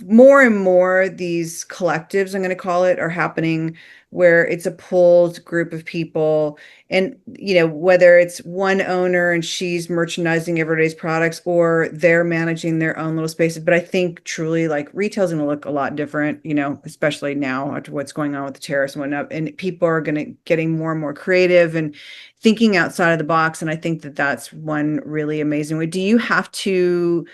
more and more these collectives, I'm going to call it, are happening where it's a pulled group of people. And, whether it's one owner and she's merchandising everyday's products or they're managing their own little spaces. But I think truly like retail's going to look a lot different, especially now after what's going on with the tariffs and whatnot. And people are getting more and more creative and thinking outside of the box. And I think that that's one really amazing way. Do you have to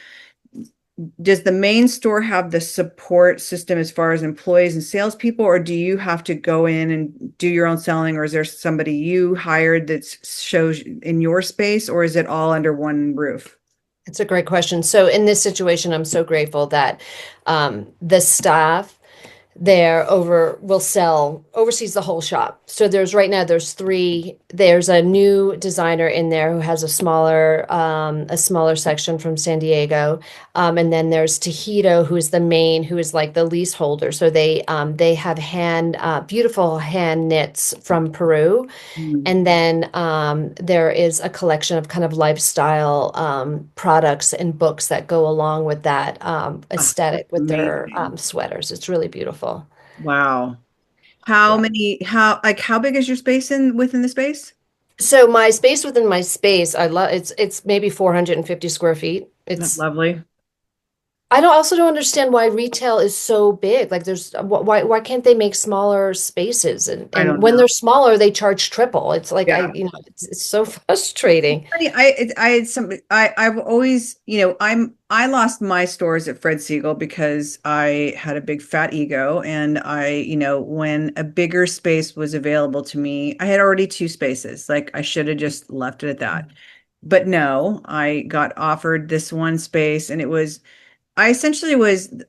does the main store have the support system as far as employees and salespeople, or do you have to go in and do your own selling, or is there somebody you hired that shows in your space, or is it all under one roof? It's a great question. So in this situation, I'm so grateful that the staff there over will sell oversees the whole shop. So there's right now there's three. There's a new designer in there who has a smaller section from San Diego, and then there's Tahito, who is the main, who is like the leaseholder. So they have beautiful hand knits from Peru, Mm. and then there is a collection of kind of lifestyle products and books that go along with that Ah, aesthetic that's with their amazing. sweaters. It's really beautiful. Wow. Yeah. How big is your space within the space? So my space within my space, I love it's maybe 450 square feet. That's It's lovely. I don't also don't understand why retail is so big. Like there's why can't they make smaller spaces I and don't when know. they're smaller they charge triple. It's like Yeah. it's so frustrating. Funny, I had some I've always, I lost my stores at Fred Siegel because I had a big fat ego, and when a bigger space was available to me, I had already two spaces. Like I should have just left it at that. But no, I got offered this one space, and I essentially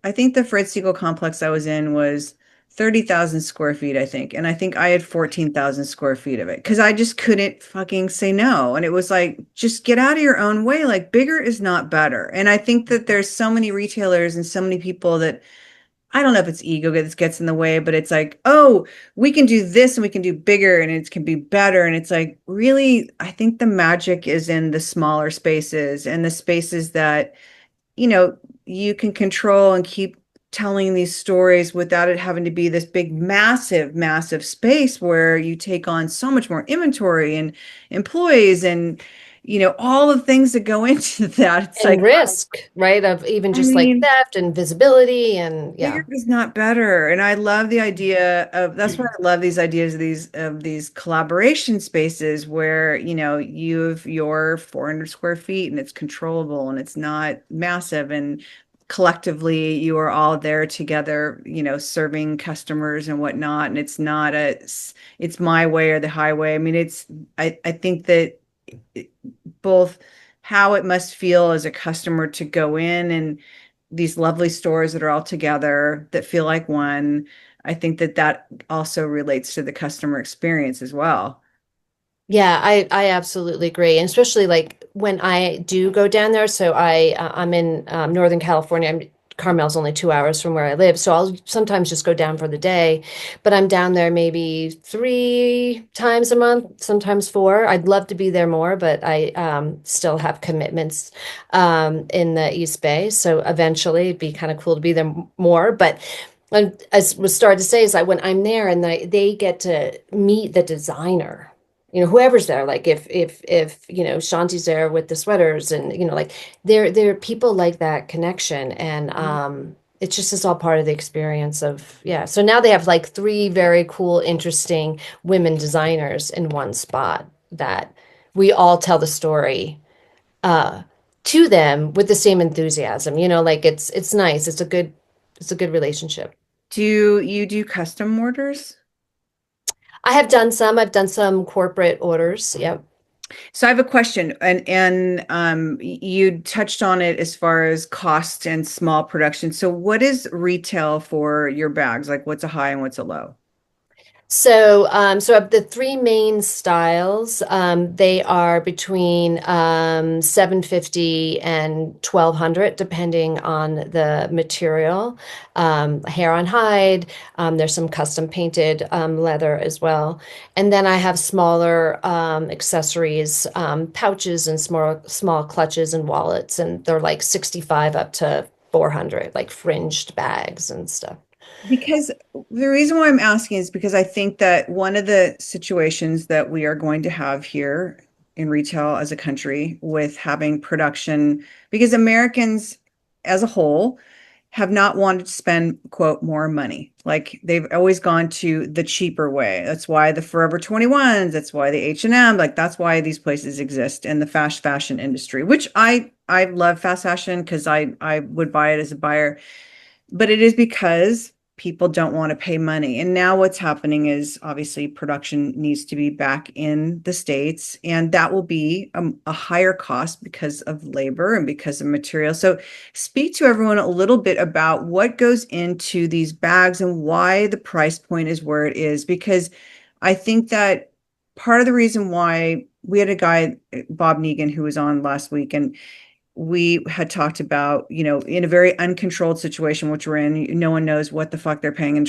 I think the Fred Siegel complex I was in was 30,000 square feet, I think. And I think I had 14,000 square feet of it because I just couldn't fucking say no. And it was like, just get out of your own way. Like, bigger is not better. And I think that there's so many retailers and so many people that I don't know if it's ego that gets in the way, but it's like, oh, we can do this and we can do bigger and it can be better. And it's like, really, I think the magic is in the smaller spaces and the spaces that you know, you can control and keep telling these stories without it having to be this big, massive, massive space where you take on so much more inventory and employees and, all the things that go into that. It's And like, risk, right? Of even I just like mean, theft and visibility and bigger yeah. is not better. And I love the idea of that's why I love these ideas of these collaboration spaces where, you have your 400 square feet and it's controllable and it's not massive and collectively you are all there together, serving customers and whatnot. And it's not it's my way or the highway. I mean, I think that both how it must feel as a customer to go in and these lovely stores that are all together that feel like one. I think that that also relates to the customer experience as well. Yeah, I absolutely agree. And especially like when I do go down there, so I'm in Northern California. Carmel's only 2 hours from where I live, so I'll sometimes just go down for the day. But I'm down there maybe 3 times a month, sometimes four. I'd love to be there more, but I still have commitments in the East Bay. So eventually it'd be kind of cool to be there more. But as was started to say is that when I'm there and they get to meet the designer, whoever's there, like if Shanti's there with the sweaters and like they're people like that connection and it's just it's all part of the experience of yeah. So now they have like three very cool, interesting women designers in one spot that we all tell the story uh to them with the same enthusiasm. Like it's nice. It's a good relationship. Do you do custom orders? I've done some corporate orders. Yep. So I have a question, and you touched on it as far as cost and small production. So what is retail for your bags? Like what's a high and what's a low? So of the three main styles, they are between 750 and 1200, depending on the material. Hair on hide. There's some custom painted leather as well. And then I have smaller accessories, pouches and small clutches and wallets, and they're like 65 up to 400, like fringed bags and stuff. Because the reason why I'm asking is because I think that one of the situations that we are going to have here in retail as a country with having production, because Americans as a whole have not wanted to spend, quote, more money. Like they've always gone to the cheaper way. That's why the Forever 21s, that's why the H&M, like that's why these places exist in the fast fashion industry, which I love fast fashion because I would buy it as a buyer, but it is because people don't want to pay money. And now what's happening is obviously production needs to be back in the States, and that will be a higher cost because of labor and because of material. So speak to everyone a little bit about what goes into these bags and why the price point is where it is, because I think that part of the reason why we had a guy, Bob Negan, who was on last week, and we had talked about, in a very uncontrolled situation, which we're in, no one knows what the fuck they're paying in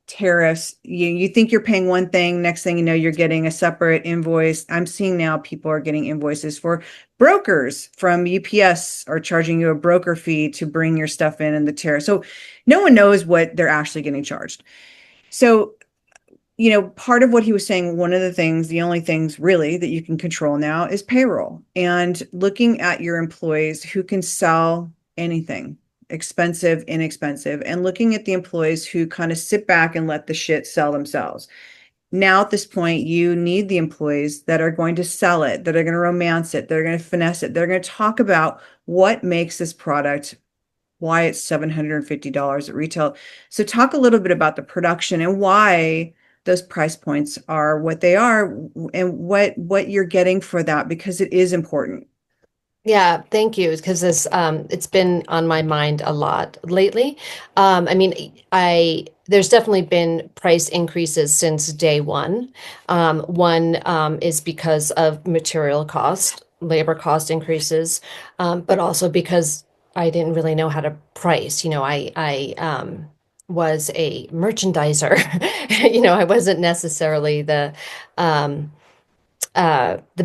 tariffs. You think you're paying one thing, next thing you know, you're getting a separate invoice. I'm seeing now people are getting invoices for brokers from UPS are charging you a broker fee to bring your stuff in and the tariff. So no one knows what they're actually getting charged. So part of what he was saying, one of the things, the only things really that you can control now is payroll and looking at your employees who can sell anything, expensive, inexpensive, and looking at the employees who kind of sit back and let the shit sell themselves. Now, at this point, you need the employees that are going to sell it, that are going to romance it, they're going to finesse it, they're going to talk about what makes this product, why it's $750 at retail. So talk a little bit about the production and why those price points are what they are and what you're getting for that, because it is important. Yeah, thank you. Because this it's been on my mind a lot lately. I mean, I there's definitely been price increases since day one. One is because of material cost, labor cost increases, but also because I didn't really know how to price. I was a merchandiser. I wasn't necessarily the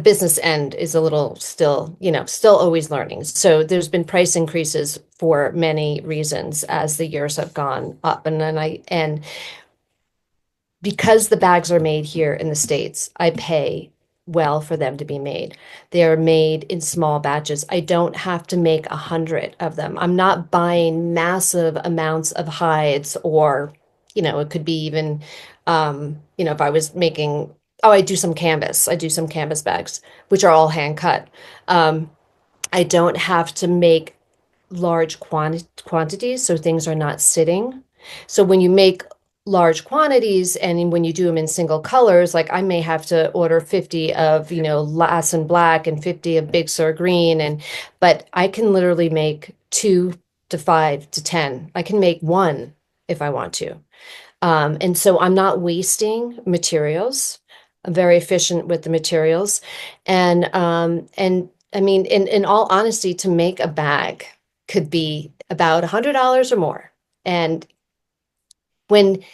business end is a little still, still always learning. So there's been price increases for many reasons as the years have gone up. And because the bags are made here in the States, I pay well for them to be made. They are made in small batches. I don't have to make 100 of them. I'm not buying massive amounts of hides or, it could be even, if I was making, oh, I do some canvas. I do some canvas bags, which are all hand cut. I don't have to make large quantities, so things are not sitting. So when you make large quantities and when you do them in single colors, like I may have to order 50 of, Lassen black and 50 of Big Sur green, but I can literally make 2 to 5 to 10. I can make one if I want to. And so I'm not wasting materials. I'm very efficient with the materials. And I mean, in all honesty, to make a bag could be about $100 or more. And when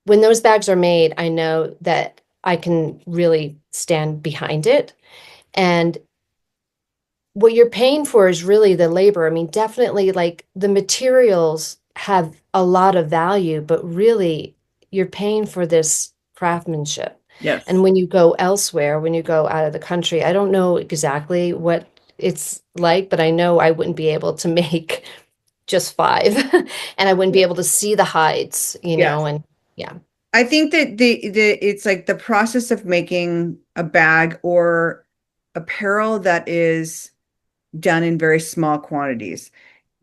when those bags are made, I know that I can really stand behind it. And what you're paying for is really the labor. I mean, definitely like the materials have a lot of value, but really you're paying for this craftsmanship. And Yes. when you go elsewhere, when you go out of the country, I don't know exactly what it's like, but I know I wouldn't be able to make just five and I wouldn't be able to see the hides, Yes. and yeah. I think that the it's like the process of making a bag or apparel that is done in very small quantities.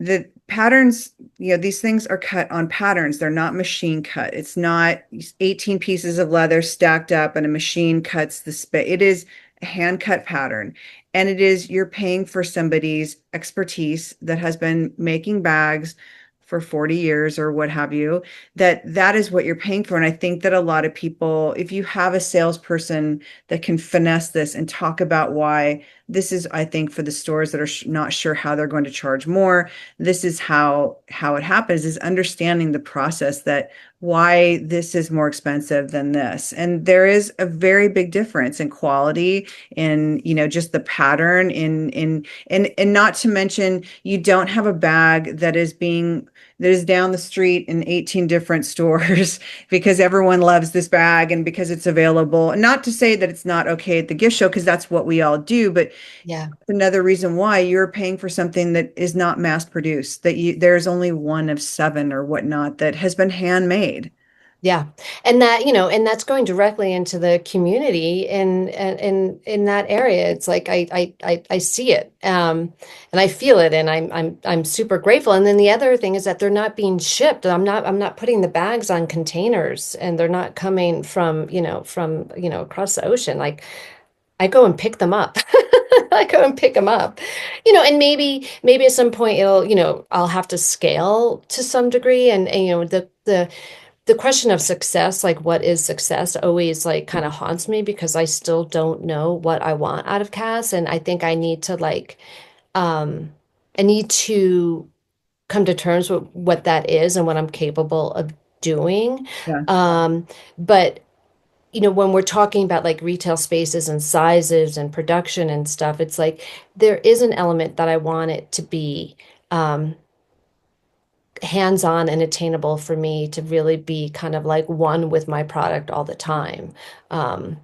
The patterns, these things are cut on patterns. They're not machine cut. It's not 18 pieces of leather stacked up and a machine cuts the space. It is a hand cut pattern. And it is, you're paying for somebody's expertise that has been making bags for 40 years or what have you, that is what you're paying for. And I think that a lot of people, if you have a salesperson that can finesse this and talk about why this is, I think, for the stores that are not sure how they're going to charge more, this is how it happens, is understanding the process, that why this is more expensive than this. And there is a very big difference in quality, in, just the pattern, in and not to mention, you don't have a bag that is being that is down the street in 18 different stores because everyone loves this bag and because it's available. And not to say that it's not okay at the gift show, because that's what we all do, but Yeah. another reason why you're paying for something that is not mass produced, that there's only one of seven or whatnot that has been handmade. Yeah. And that, and that's going directly into the community in that area. It's like I see it. And I feel it, and I'm super grateful. And then the other thing is that they're not being shipped. I'm not putting the bags on containers, and they're not coming from across the ocean. Like, I go and pick them up. I go and pick them up. And maybe at some point I'll have to scale to some degree, and the question of success, like what is success, always like kind of haunts me because I still don't know what I want out of Cass. And I think um, I need to come to terms with what that is and what I'm capable of doing. Yeah. But when we're talking about like retail spaces and sizes and production and stuff, it's like there is an element that I want it to be. Um, Hands-on and attainable for me to really be kind of like one with my product all the time. But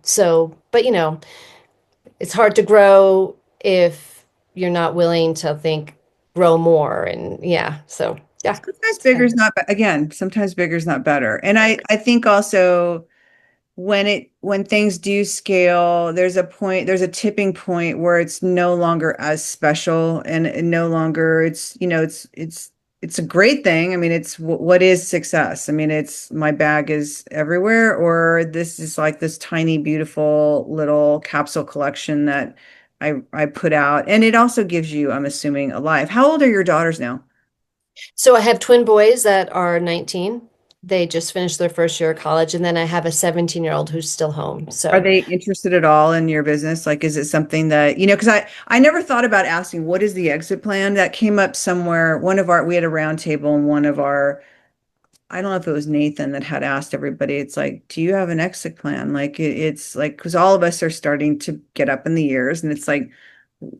it's hard to grow if you're not willing to think grow more. And yeah, so yeah, Sometimes it's bigger kind is of, not, again, sometimes bigger is not better. And I think also when things do scale, there's a tipping point where it's no longer as special and no longer it's a great thing. I mean, what is success? I mean, it's my bag is everywhere, or this is like this tiny, beautiful little capsule collection that I put out. And it also gives you, I'm assuming, a life. How old are your daughters now? so I have twin boys that are 19. They just finished their first year of college, and then I have a 17-year-old who's still home. Are So they interested at all in your business? Like, is it something that, because I never thought about asking, what is the exit plan? That came up somewhere. We had a round table and one of our, I don't know if it was Nathan that had asked everybody, it's like, do you have an exit plan? Like, it's like, because all of us are starting to get up in the years and it's like,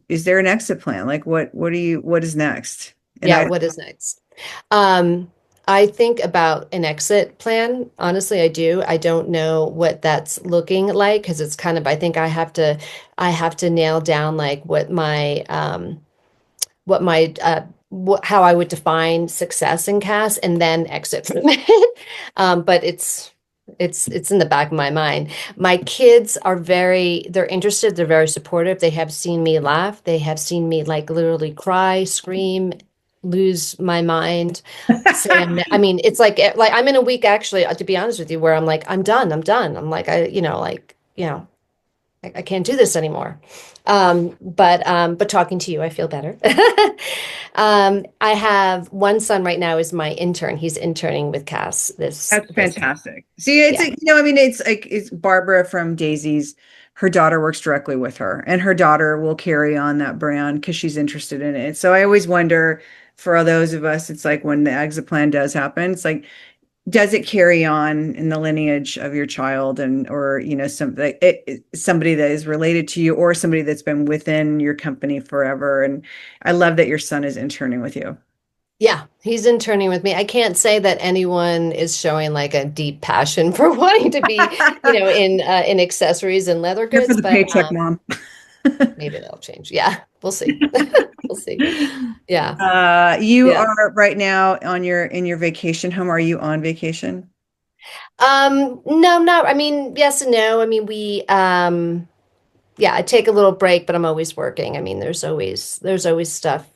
is there an exit plan? Like, what is next? And yeah, I, what is next? Um, I think about an exit plan. Honestly, I do. I don't know what that's looking like because it's kind of, I think I have to nail down like how I would define success in CAS and then exit from it. But it's in the back of my mind. My kids are they're interested, they're very supportive. They have seen me laugh. They have seen me like literally cry, scream, lose my mind. I mean, it's like I'm in a week actually, to be honest with you, where I'm like, I'm done. I'm done. I'm like, I can't do this anymore. But talking to you, I feel better. I have one son right now is my intern. He's interning with Cass that's this fantastic. See, it's yeah. I mean, it's like it's Barbara from Daisy's. Her daughter works directly with her, and her daughter will carry on that brand because she's interested in it. So I always wonder for all those of us, it's like when the exit plan does happen, it's like, does it carry on in the lineage of your child and or somebody that is related to you or somebody that's been within your company forever? And I love that your son is interning with you. Yeah, he's interning with me. I can't say that anyone is showing like a deep passion for wanting to be, in accessories and leather Here for goods, the but paycheck, mom. maybe that'll change. Yeah, we'll see. We'll see. Yeah. You Yeah. are right now in your vacation home. Are you on vacation? No, not, I mean, yes and no. I mean, yeah, I take a little break, but I'm always working. I mean, there's always stuff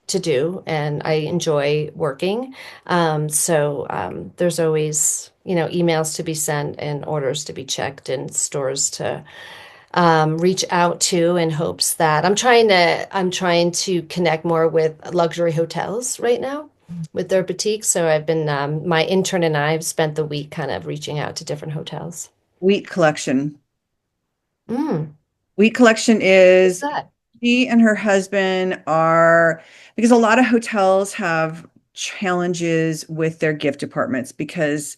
to do, and I enjoy working. So there's always, emails to be sent and orders to be checked and stores to reach out to in hopes that I'm trying to connect more with luxury hotels right now with their boutiques. So I've been my intern and I have spent the week kind of reaching out to different hotels. Wheat collection. Mm, Wheat collection what's is that? she and her husband are because a lot of hotels have challenges with their gift departments because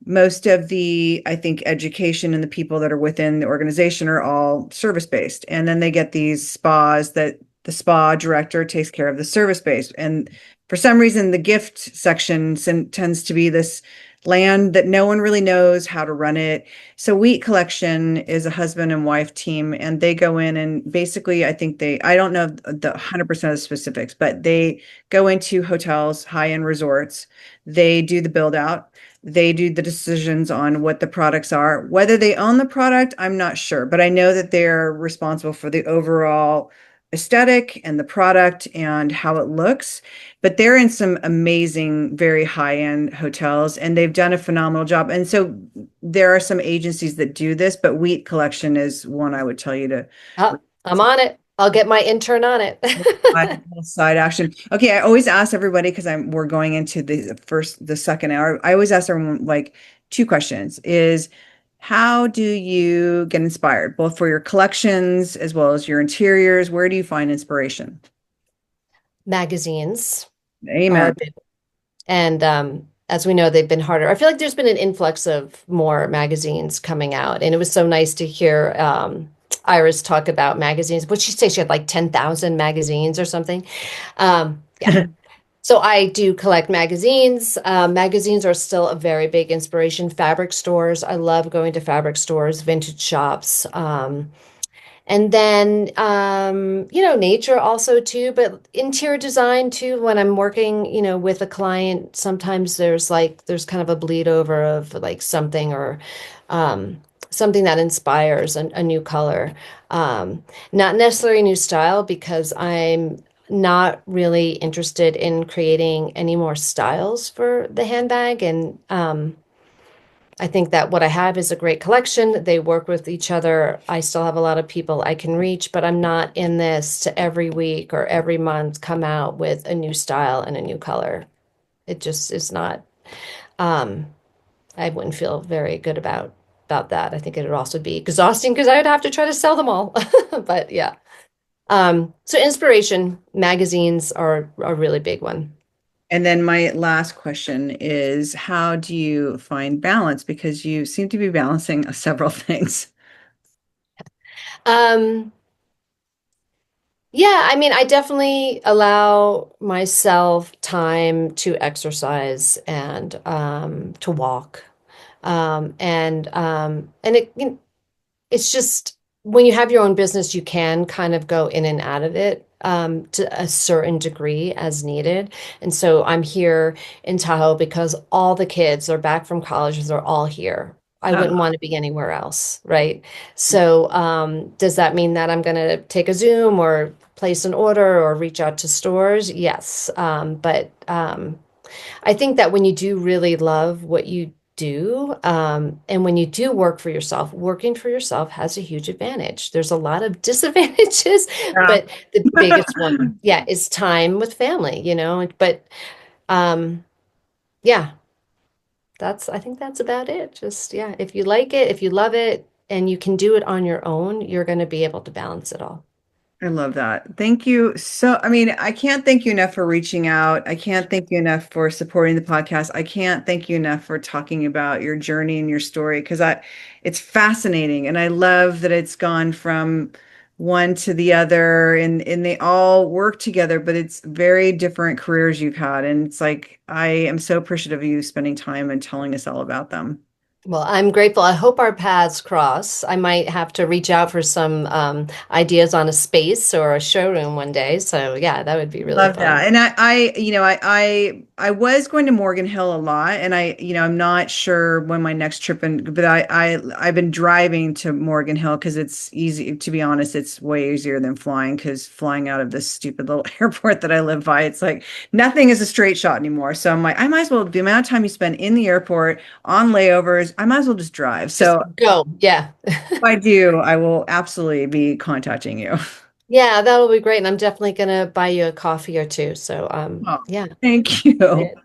most of the, I think, education and the people that are within the organization are all service based. And then they get these spas that the spa director takes care of the service based. And for some reason, the gift section tends to be this land that no one really knows how to run it. So Wheat Collection is a husband and wife team, and they go in and basically, I don't know the 100% of the specifics, but they go into hotels, high-end resorts. They do the build out. They do the decisions on what the products are. Whether they own the product, I'm not sure, but I know that they're responsible for the overall aesthetic and the product and how it looks. But they're in some amazing, very high-end hotels, and they've done a phenomenal job. And so there are some agencies that do this, but Wheat Collection is one I would tell you to Oh, I'm on it. I'll get my intern on it. side action. Okay, I always ask everybody because we're going into the second hour. I always ask everyone like two questions is how do you get inspired, both for your collections as well as your interiors? Where do you find inspiration? Magazines are Amen. big, and as we know, they've been harder. I feel like there's been an influx of more magazines coming out, and it was so nice to hear Iris talk about magazines. What she say? She had like 10,000 magazines or something. Yeah. So I do collect magazines. Magazines are still a very big inspiration. Fabric stores. I love going to fabric stores, vintage shops. And then, nature also too, but interior design too. When I'm working, with a client, sometimes there's kind of a bleed over of like something or something that inspires a new color. Not necessarily a new style because I'm not really interested in creating any more styles for the handbag. And I think that what I have is a great collection. They work with each other. I still have a lot of people I can reach, but I'm not in this to every week or every month come out with a new style and a new color. It just is not, um, I wouldn't feel very good about that. I think it would also be exhausting because I would have to try to sell them all. But yeah. So inspiration, magazines are a really big one. And then my last question is, how do you find balance? Because you seem to be balancing several things. Um, Yeah, I mean, I definitely allow myself time to exercise and to walk. And it's just when you have your own business, you can kind of go in and out of it to a certain degree as needed. And so I'm here in Tahoe because all the kids are back from college, they're all here. I wouldn't want to be anywhere else, right? So does that mean that I'm going to take a Zoom or place an order or reach out to stores? Yes. But I think that when you do really love what you do, and when you do work for yourself, working for yourself has a huge advantage. There's a lot of disadvantages, Yeah. but the biggest one, yeah, is time with family. But um, yeah, I think that's about it. Just, yeah, if you like it, if you love it, and you can do it on your own, you're going to be able to balance it all. I love that. Thank you. So, I mean, I can't thank you enough for reaching out. I can't thank you enough for supporting the podcast. I can't thank you enough for talking about your journey and your story because it's fascinating. And I love that it's gone from one to the other and they all work together, but it's very different careers you've had. And it's like, I am so appreciative of you spending time and telling us all about them. Well, I'm grateful. I hope our paths cross. I might have to reach out for some ideas on a space or a showroom one day. So yeah, that would be really Love fun. that. And I was going to Morgan Hill a lot and I'm not sure when my next trip but I've been driving to Morgan Hill because it's easy, to be honest, it's way easier than flying because flying out of this stupid little airport that I live by, it's like nothing is a straight shot anymore. So I'm like, I might as well, the amount of time you spend in the airport on layovers, I might as well just drive. Just So go. Yeah. if I do, I will absolutely be contacting you. Yeah, that'll be great. And I'm definitely gonna buy you a coffee or two. So Oh, yeah. thank you. It.